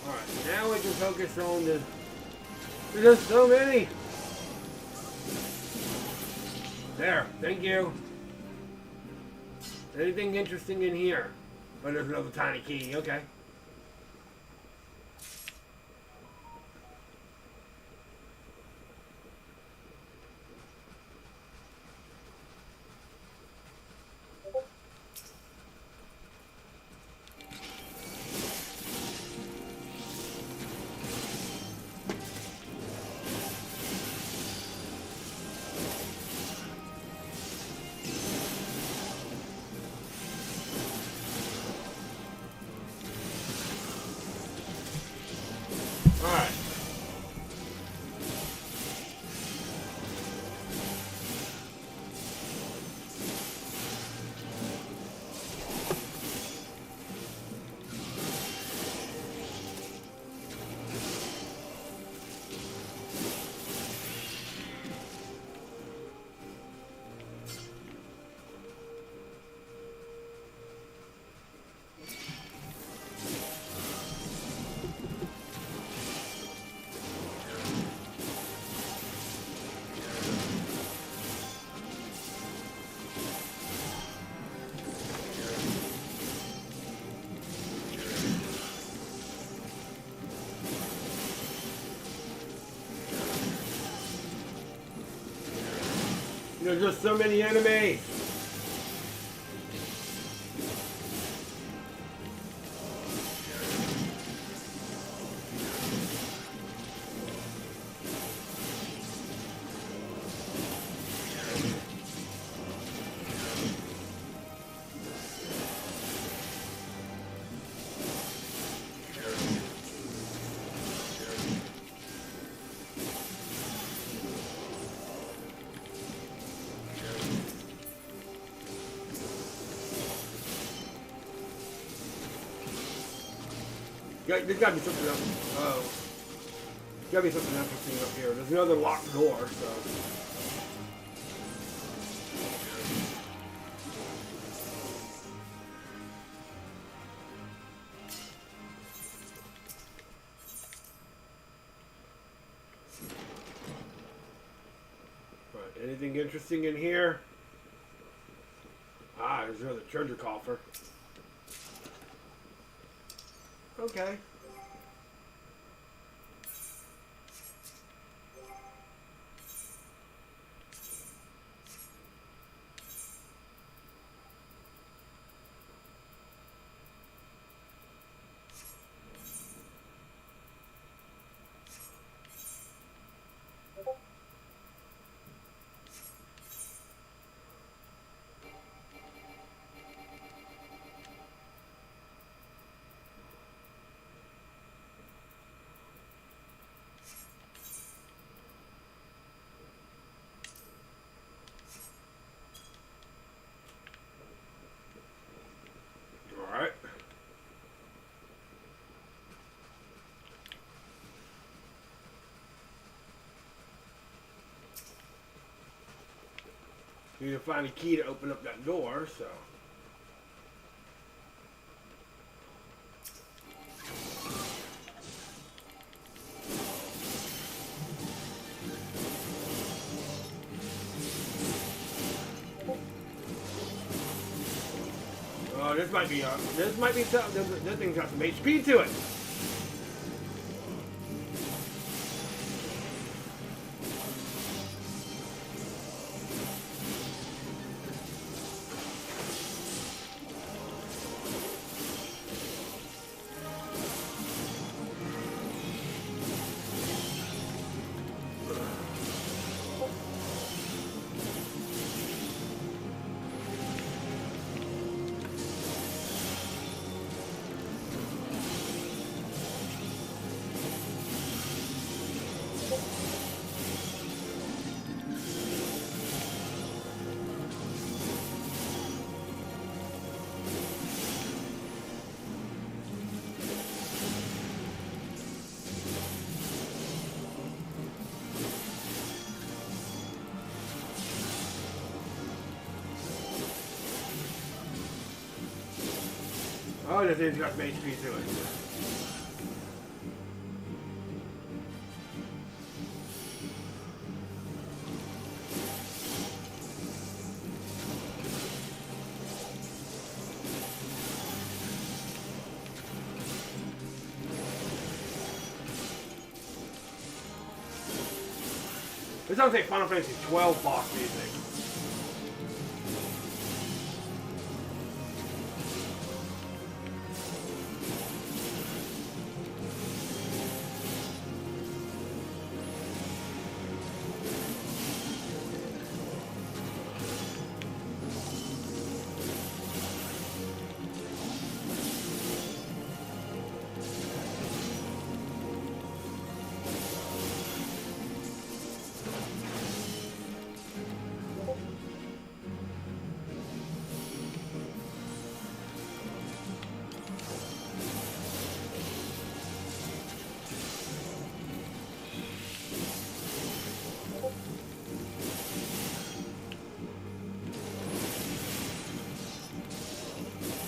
Alright, now we can focus on the... There's just so many! There, thank you. Anything interesting in here? Oh, there's another tiny key, okay. Alright. There's just so many enemies. Yeah, there's gotta be something else. Oh. There's gotta be something interesting up here. There's another locked door, so. Right, anything interesting in here? Ah, there's another treasure coffer. Okay. Alright. Need to find a key to open up that door, so. Oh, this might be something. This thing's got some HP to it. Oh, this thing's got some HP to it. This sounds like Final Fantasy 12 boss music.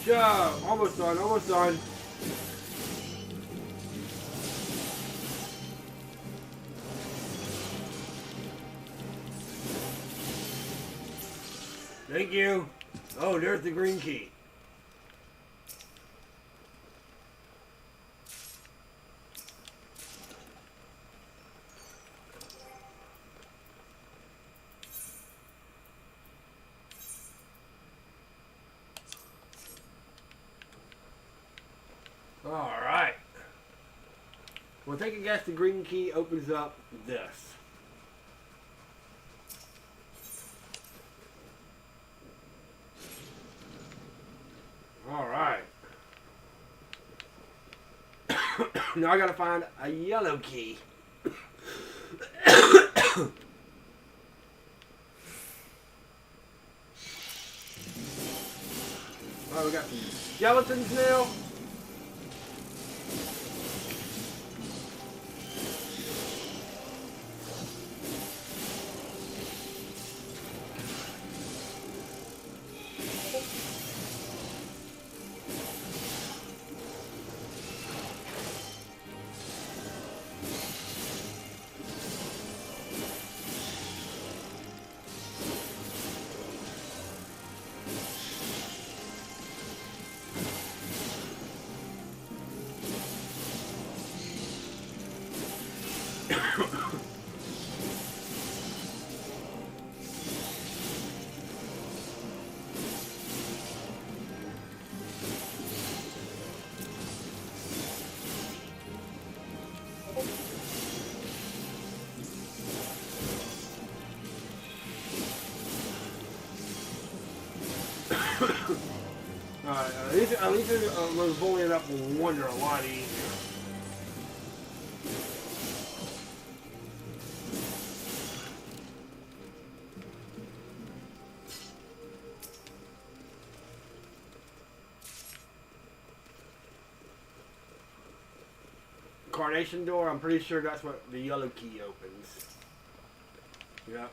Yeah, almost done, almost done. Thank you. Oh, there's the green key. Alright. Well, take a guess the green key opens up this. Alright. Now I gotta find a yellow key. Oh, we got some skeletons now. At least it was bullying up Wonder a lot easier. Carnation door, I'm pretty sure that's what the yellow key opens. Yep.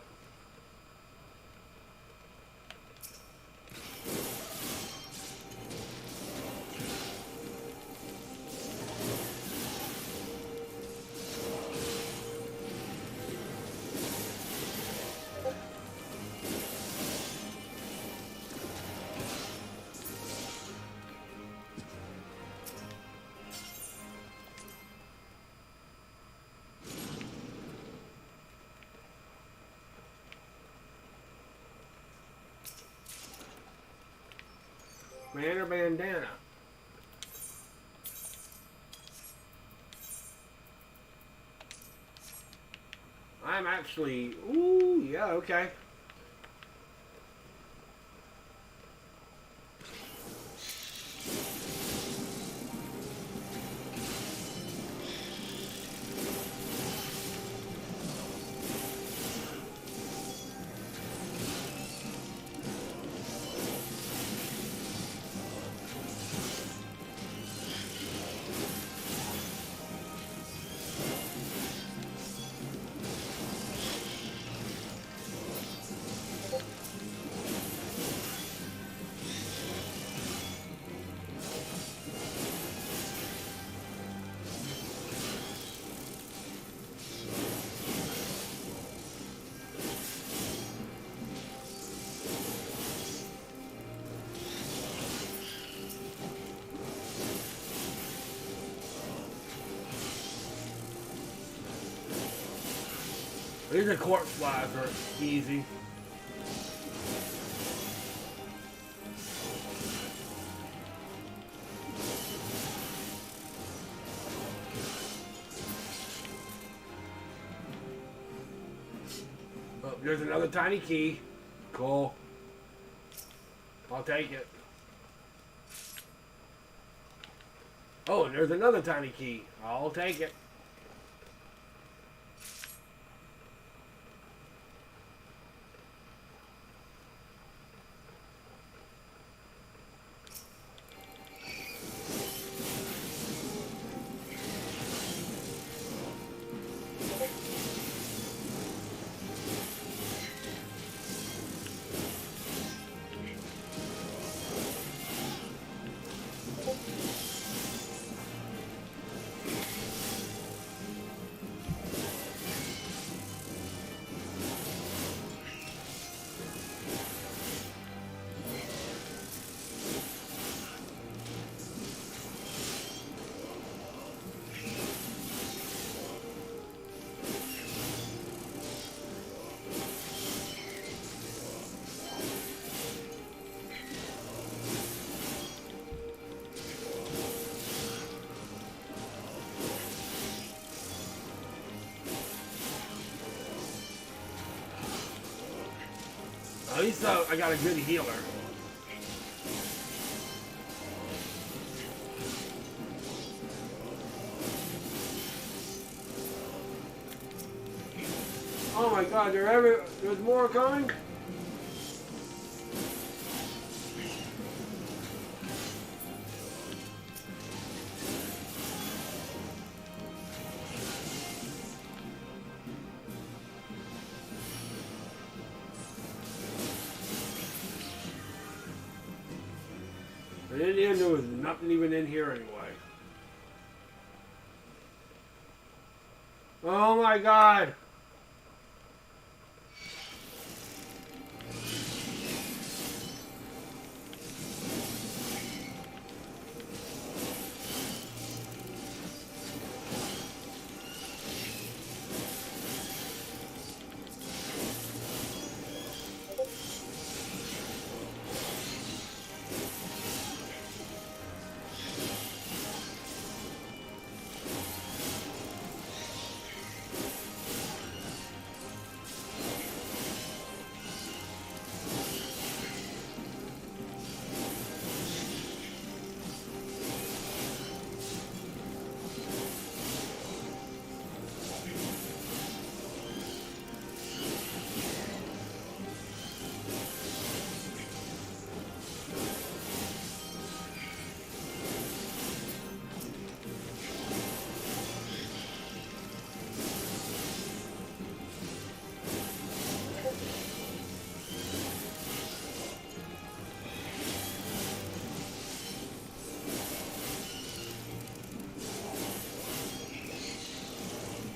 Manor bandana. I'm actually, ooh, yeah, okay. These are corpse flies are easy. Oh, there's another tiny key. Cool. I'll take it. Oh, and there's another tiny key. I'll take it. At least I got a good healer. Oh my god, there's more coming? And in the end, there was nothing even in here anyway. Oh my god!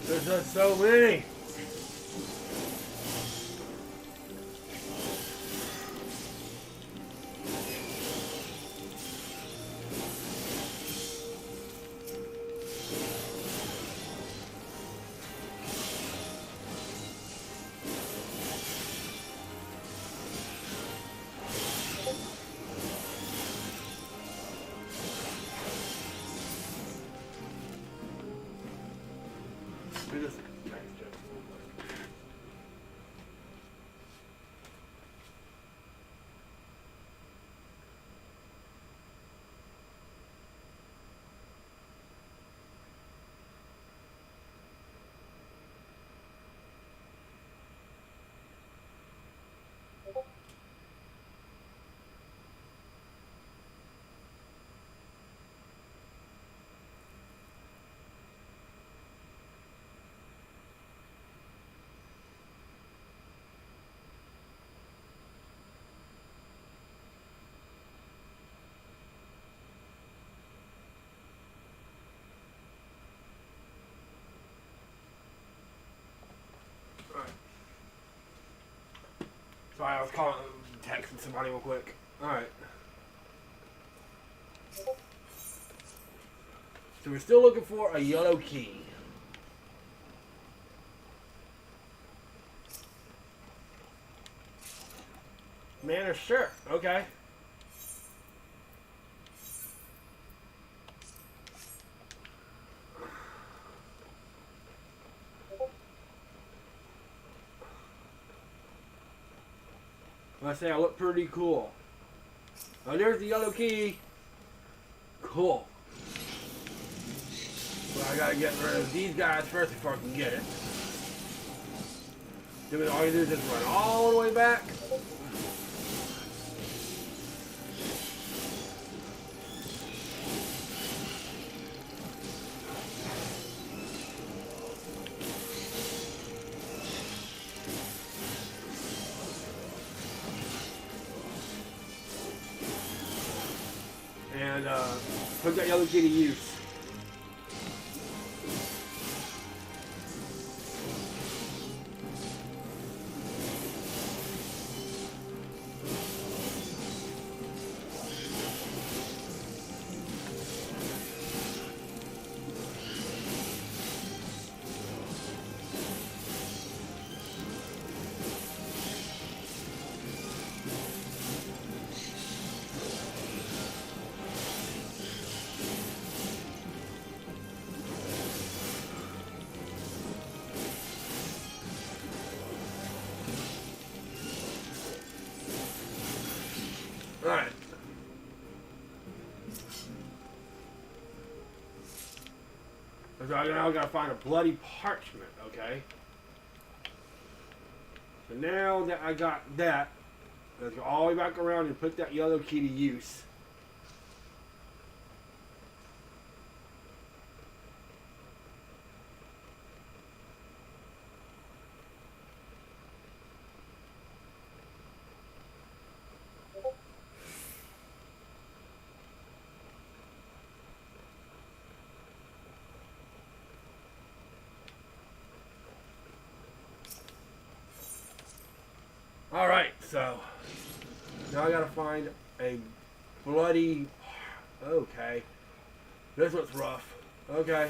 There's just so many. Sorry, I was texting somebody real quick. Alright. So we're still looking for a yellow key. Manor, sure. Okay. I say I look pretty cool. Oh, there's the yellow key. Cool. Well, I gotta get rid of these guys first before I can get it. Then all you do is just run all the way back. And put that yellow key to use. Alright. So now I gotta find a bloody parchment, okay? So now that I got that, let's go all the way back around and put that yellow key to use. Alright, so now I gotta find a bloody. Okay. This one's rough. Okay.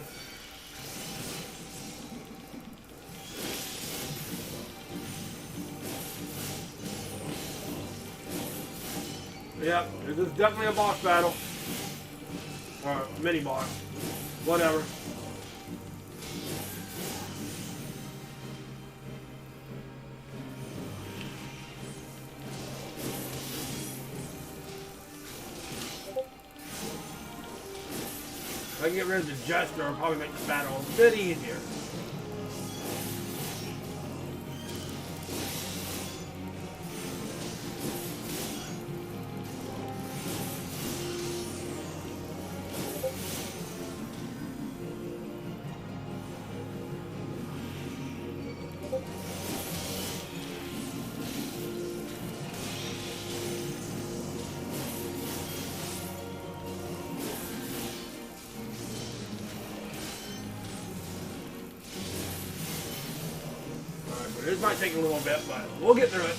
Yep, this is definitely a boss battle. Or mini boss. Whatever. If I can get rid of the Jester, it'll probably make the battle a bit easier. This might take a little bit, but we'll get through it.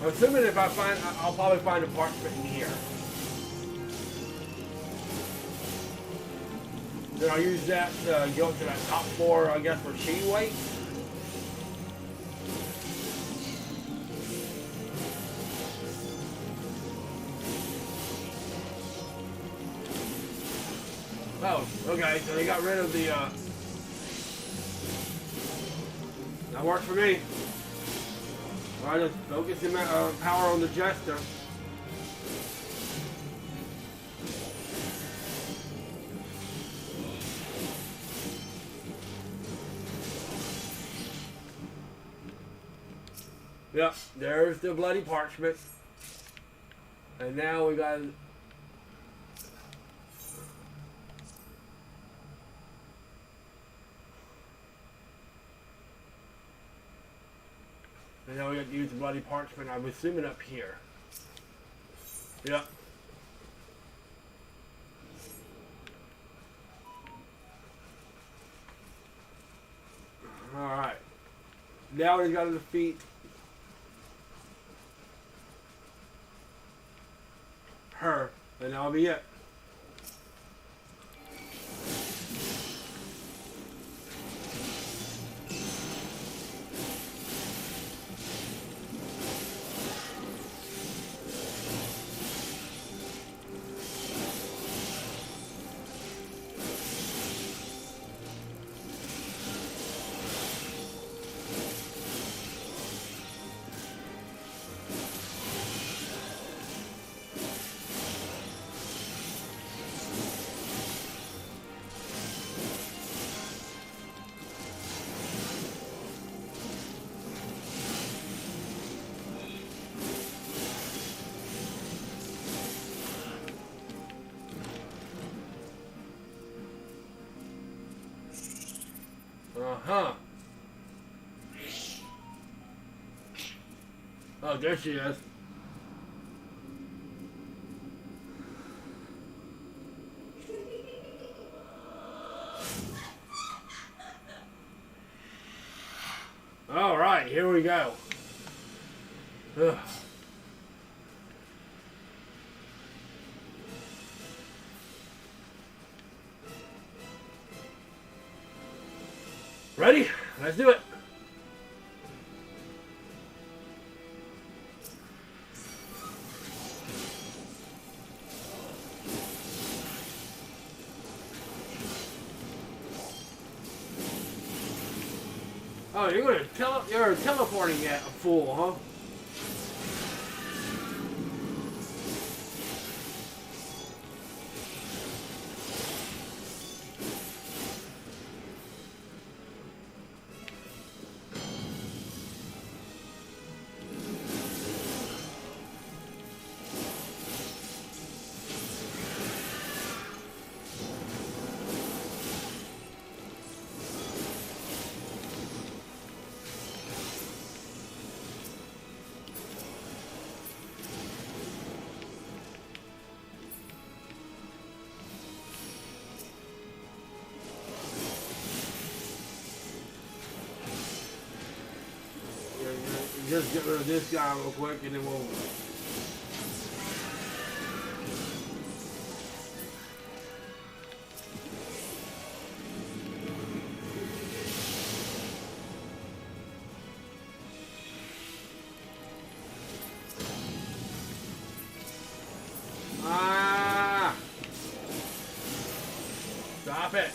I'm assuming if I find, I'll probably find a parchment in here. Then I'll use that to go to that top floor, I guess, where she waits. Oh, okay, so they got rid of the, that worked for me. I just focus the power on the Jester. Yep, there's the bloody parchment. And now we got... we have to use the bloody parchment. I'm assuming up here. Yep. Alright. Now we got to defeat her, and that'll be it. Uh-huh. Oh, there she is. All right, here we go. Ugh. Ready? Let's do it. Oh, you're teleporting at a fool, huh? Just get rid of this guy real quick and then we'll... Ah! Stop it!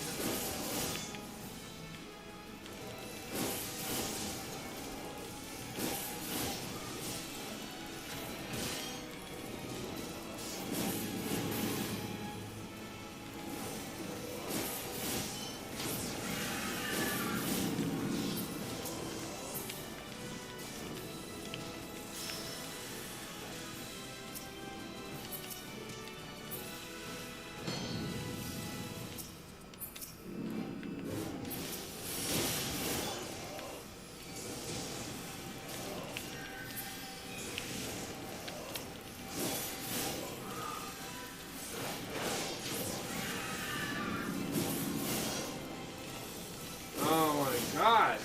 God.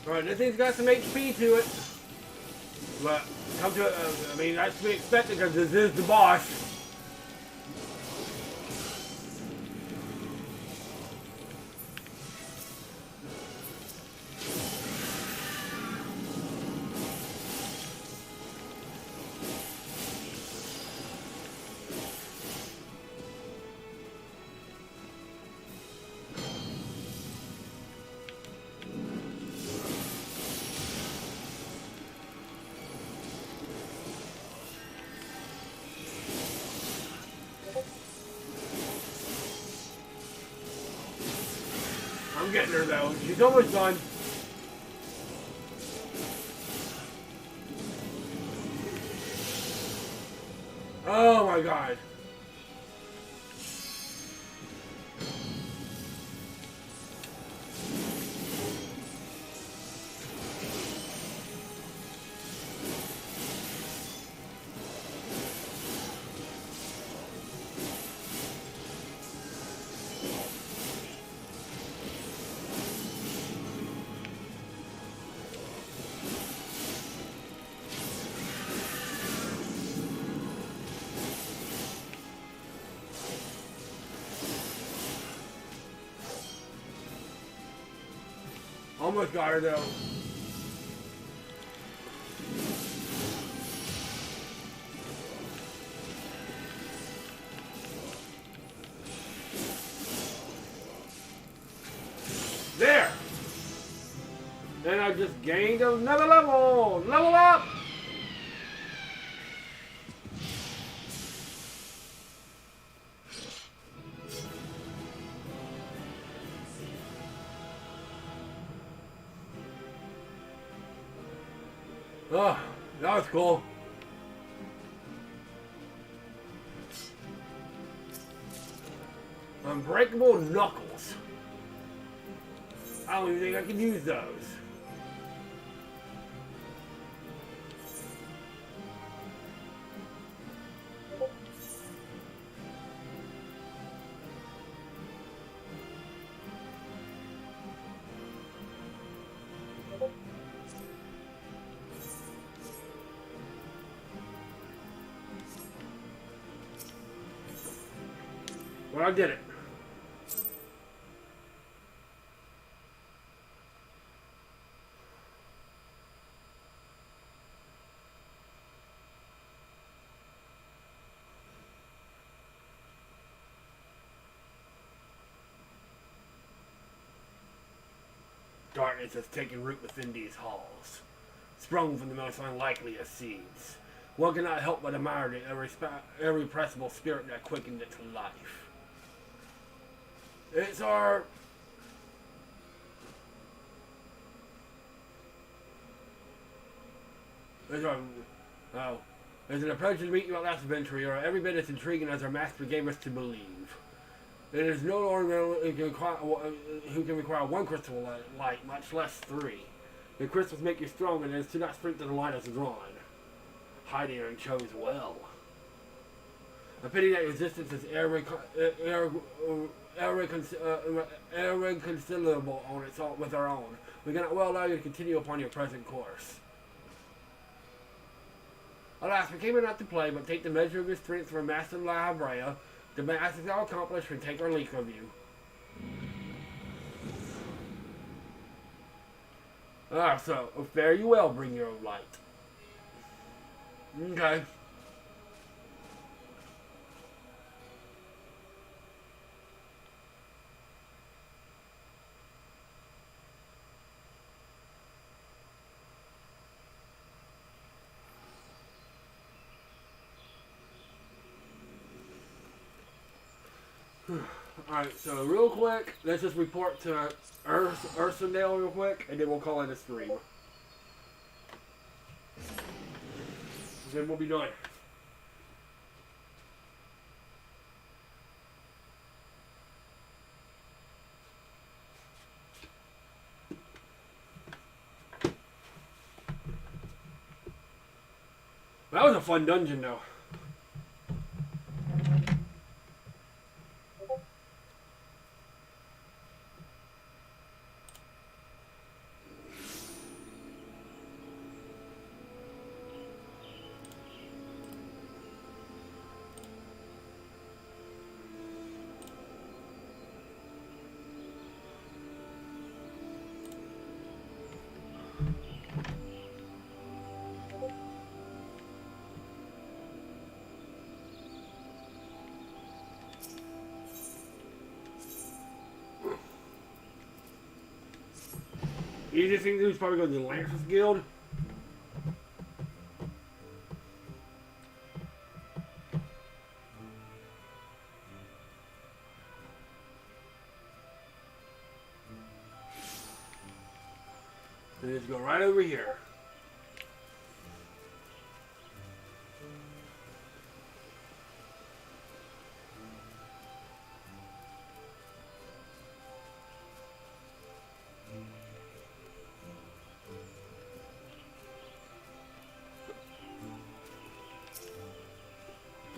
Alright, this thing's got some HP to it. But, come to it, I mean, that's to be expected because this is the boss. I'm getting her though. She's almost done. my god. Almost got her though. There! And I just gained another level! Level up! Oh, that was cool. Unbreakable knuckles. I don't even think I can use those. Well, I did it. Darkness has taken root within these halls, sprung from the most unlikely of seeds. One cannot help but admire the irrepressible spirit that quickened it to life. It's our... As an approach to meet you at last adventure, you are every bit as intriguing as our master gave us to believe. It is no longer who can require one crystal light, much less three. The crystals make you strong, and it is to that strength that the light is drawn. Hiding chose well. A pity that resistance is irreconcilable on its own with our own. We cannot well allow you to continue upon your present course. Alas, we came in not to play, but take the measure of your strength from Master La Habrea. The mass is now accomplished, and take our leave of you. So, fare you well, bring your own light. Okay. Alright, so real quick, let's just report to Ursendale real quick, and then we'll call it a stream. Then we'll be done. That was a fun dungeon, though. Easiest thing to do is probably go to the Lancers Guild. And just go right over here.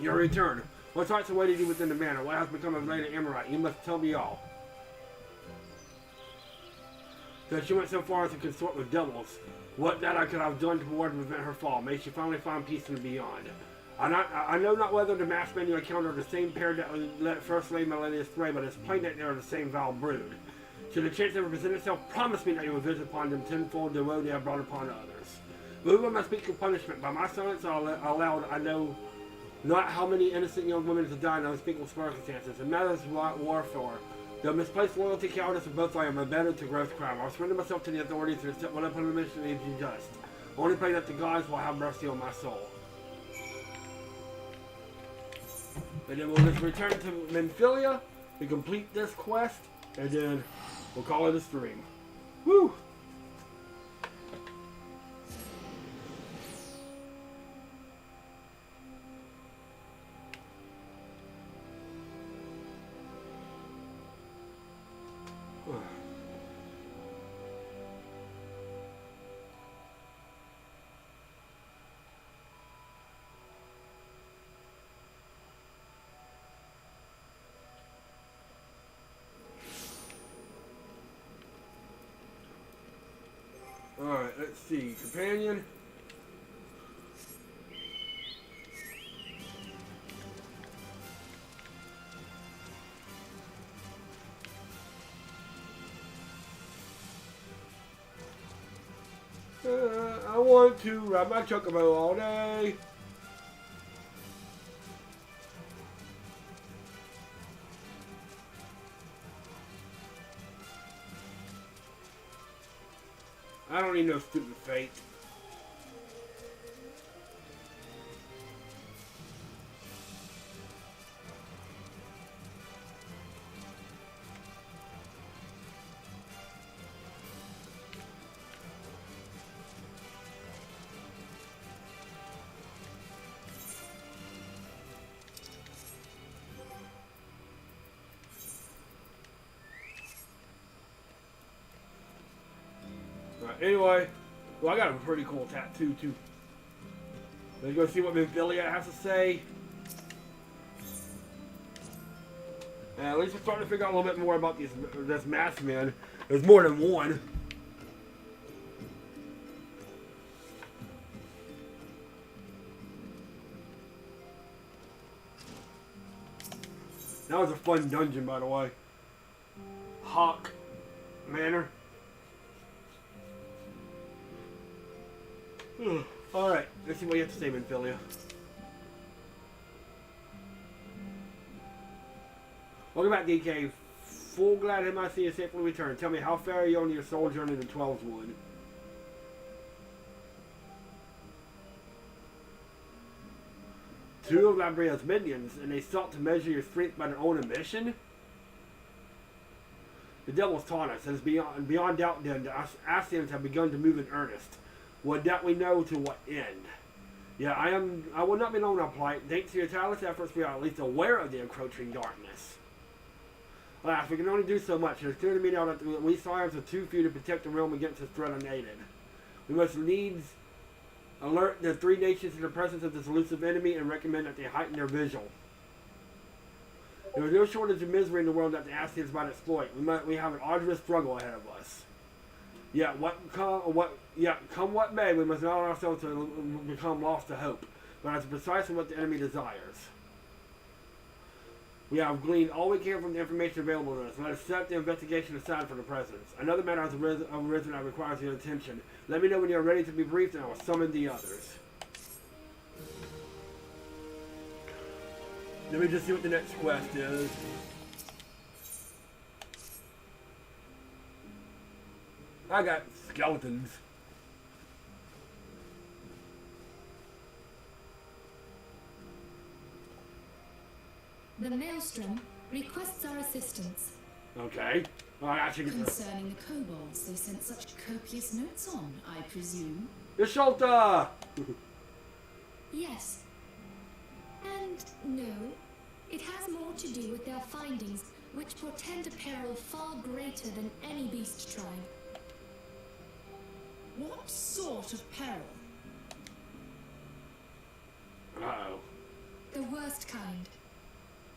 Your return. What thoughts awaited you within the manor? What has become of Lady Amorite? You must tell me all. That she went so far as to consort with devils. What that I could have done to prevent her fall. May she finally find peace in the beyond. I know not whether the masked men you encounter are the same pair that let first lay my lady astray, but it's plain that they are the same vile brood. Should the chance ever present itself, promise me that you will visit upon them tenfold the woe they have brought upon others. But who must speak of punishment? By my silence aloud, I know not how many innocent young women have died in unspeakable circumstances. In matters of warfare, though misplaced loyalty, cowardice, and both I am embedded to gross crime. I will surrender myself to the authorities and accept whatever punishment may be just. Only pray that the gods will have mercy on my soul. And then we'll just return to Menphilia to complete this quest, and then we'll call it a stream. Woo! Alright, let's see. Companion. I want to ride my chocobo all day. I don't need no stupid fate. Anyway, well, I got a pretty cool tattoo too. Let's go see what Menphilia has to say. And at least we're starting to figure out a little bit more about this masked man. There's more than one. That was a fun dungeon, by the way. Haukke Manor. Alright, let's see what you have to say, Menphilia. Welcome back, DK. Full glad MIC has safely returned. Tell me, how far are you on your soul journey to 12's Wood? Two of Lambria's minions, and they sought to measure your strength by their own admission? The devil's taunt us, and it's beyond doubt then, the Ascians have begun to move in earnest. Would that we know to what end? Yeah, I will not be long in our plight. Thanks to your tireless efforts, we are at least aware of the encroaching darkness. Alas, we can only do so much. It is clear to me now that we scions are too few to protect the realm against this threat unaided. We must needs alert the three nations to the presence of this elusive enemy and recommend that they heighten their vigil. There is no shortage of misery in the world that the Ascians might exploit. We have an arduous struggle ahead of us. Yet, come what may, we must not allow ourselves to become lost to hope, but that's precisely what the enemy desires. We have gleaned all we can from the information available to us. Let us set the investigation aside for the present. Another matter has arisen that requires your attention. Let me know when you are ready to be briefed, and I will summon the others. Let me just see what the next quest is. I got skeletons. The Maelstrom requests our assistance. Okay. Well, I actually get Concerning the kobolds they sent such copious notes on, I presume. the shelter! Yes. And no, it has more to do with their findings, which portend a peril far greater than any beast tribe. What sort of peril? Uh-oh. The worst kind.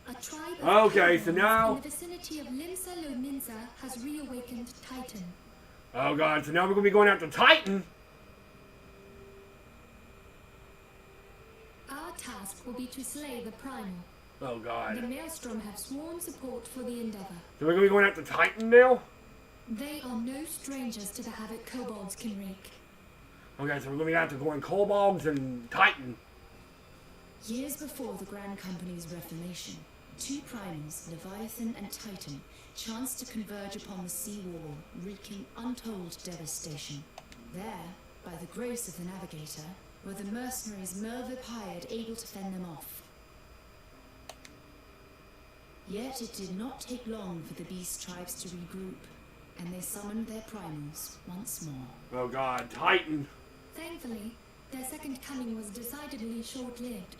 A tribe of Okay, so kobolds now... in the vicinity of Limsa Lominsa has reawakened Titan. Oh god, so now we're going to be going after Titan. Our task will be to slay the Primal. Oh god. The Maelstrom have sworn support for the endeavor. So we're going to be going after Titan now? They are no strangers to the havoc kobolds can wreak. Okay, so we're going to be after going kobolds and Titan. Years before the Grand Company's reformation, two primals, Leviathan and Titan, chanced to converge upon the sea wall, wreaking untold devastation. There, by the grace of the Navigator, were the mercenaries Mervip hired able to fend them off. Yet it did not take long for the beast tribes to regroup, and they summoned their primals once more. Oh god, Titan. Thankfully, their second coming was decidedly short-lived,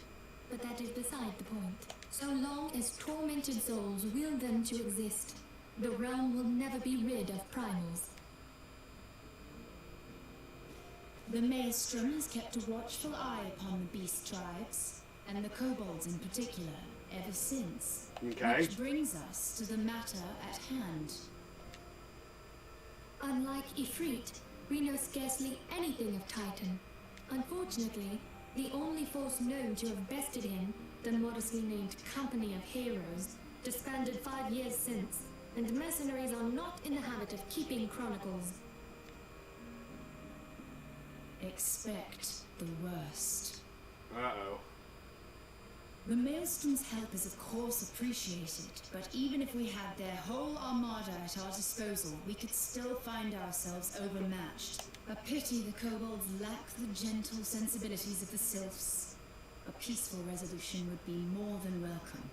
but that is beside the point. So long as tormented souls will them to exist, the realm will never be rid of primals. The Maelstrom has kept a watchful eye upon the beast tribes, and the kobolds in particular, ever since. Okay. Which brings us to the matter at hand. Unlike Ifrit, we know scarcely anything of Titan. Unfortunately, the only force known to have bested him, the modestly named Company of Heroes, disbanded 5 years since, and mercenaries are not in the habit of keeping chronicles. Expect the worst. Uh-oh. The Maelstrom's help is of course appreciated, but even if we had their whole armada at our disposal, we could still find ourselves overmatched. A pity the kobolds lack the gentle sensibilities of the sylphs. A peaceful resolution would be more than welcome.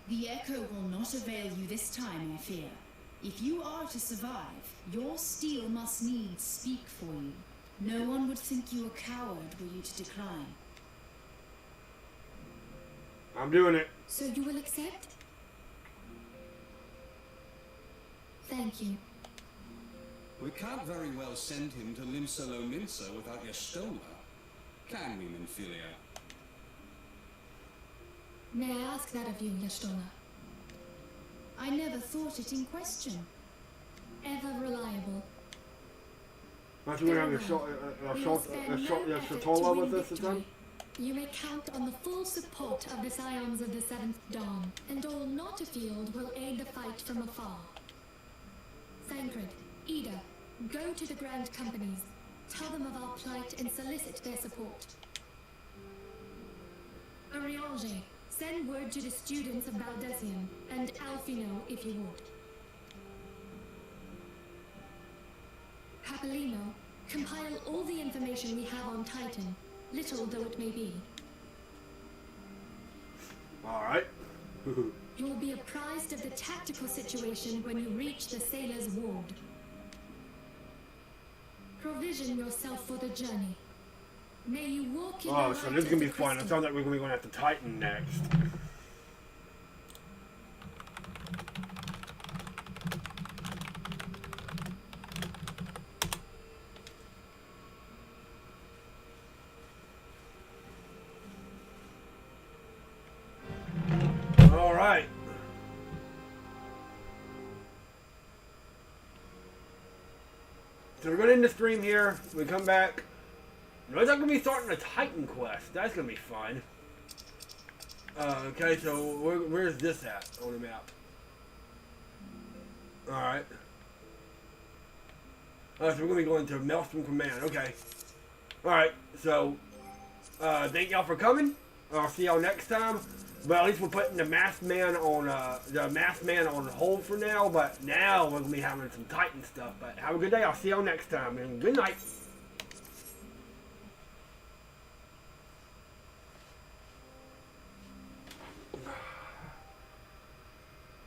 The echo will not avail you this time, I fear. If you are to survive, your steel must needs speak for you. No one would think you a coward were you to decline. I'm doing it. So you will accept? Thank you. We can't very well send him to Limsa Lominsa without Yastola. Can we, Minfilia? May I ask that of you, Yastola? I never thought it in question. Ever reliable. I think we're going to have We will spare no effort to Shatola win with us this victory. time. You may count on the full support of the Scions of the Seventh Dawn, and all not afield will aid the fight from afar. Thancred, Ida, go to the Grand Companies, tell them of our plight and solicit their support. Ariange, send word to the students of Baldessian, and Alfino if you would. Capellino, compile all the information we have on Titan, little though it may be. Alright. You will be apprised of the tactical situation when you reach the Sailor's Ward. Provision yourself for the journey. May you walk in Oh, the so light this is going of to be the fun. It crystal. sounds like we're going to be going after Titan next. Alright. So we're going to end the stream here. We come back. You know, I'm going to be starting a Titan quest. That's going to be fun. Okay, so where's this at on the map? Alright. So we're going to be going to Maelstrom Command. Okay. Alright, so thank y'all for coming. I'll see y'all next time. But at least we're putting the Masked Man on hold for now. But now we're going to be having some Titan stuff. But have a good day. I'll see y'all next time. And good night.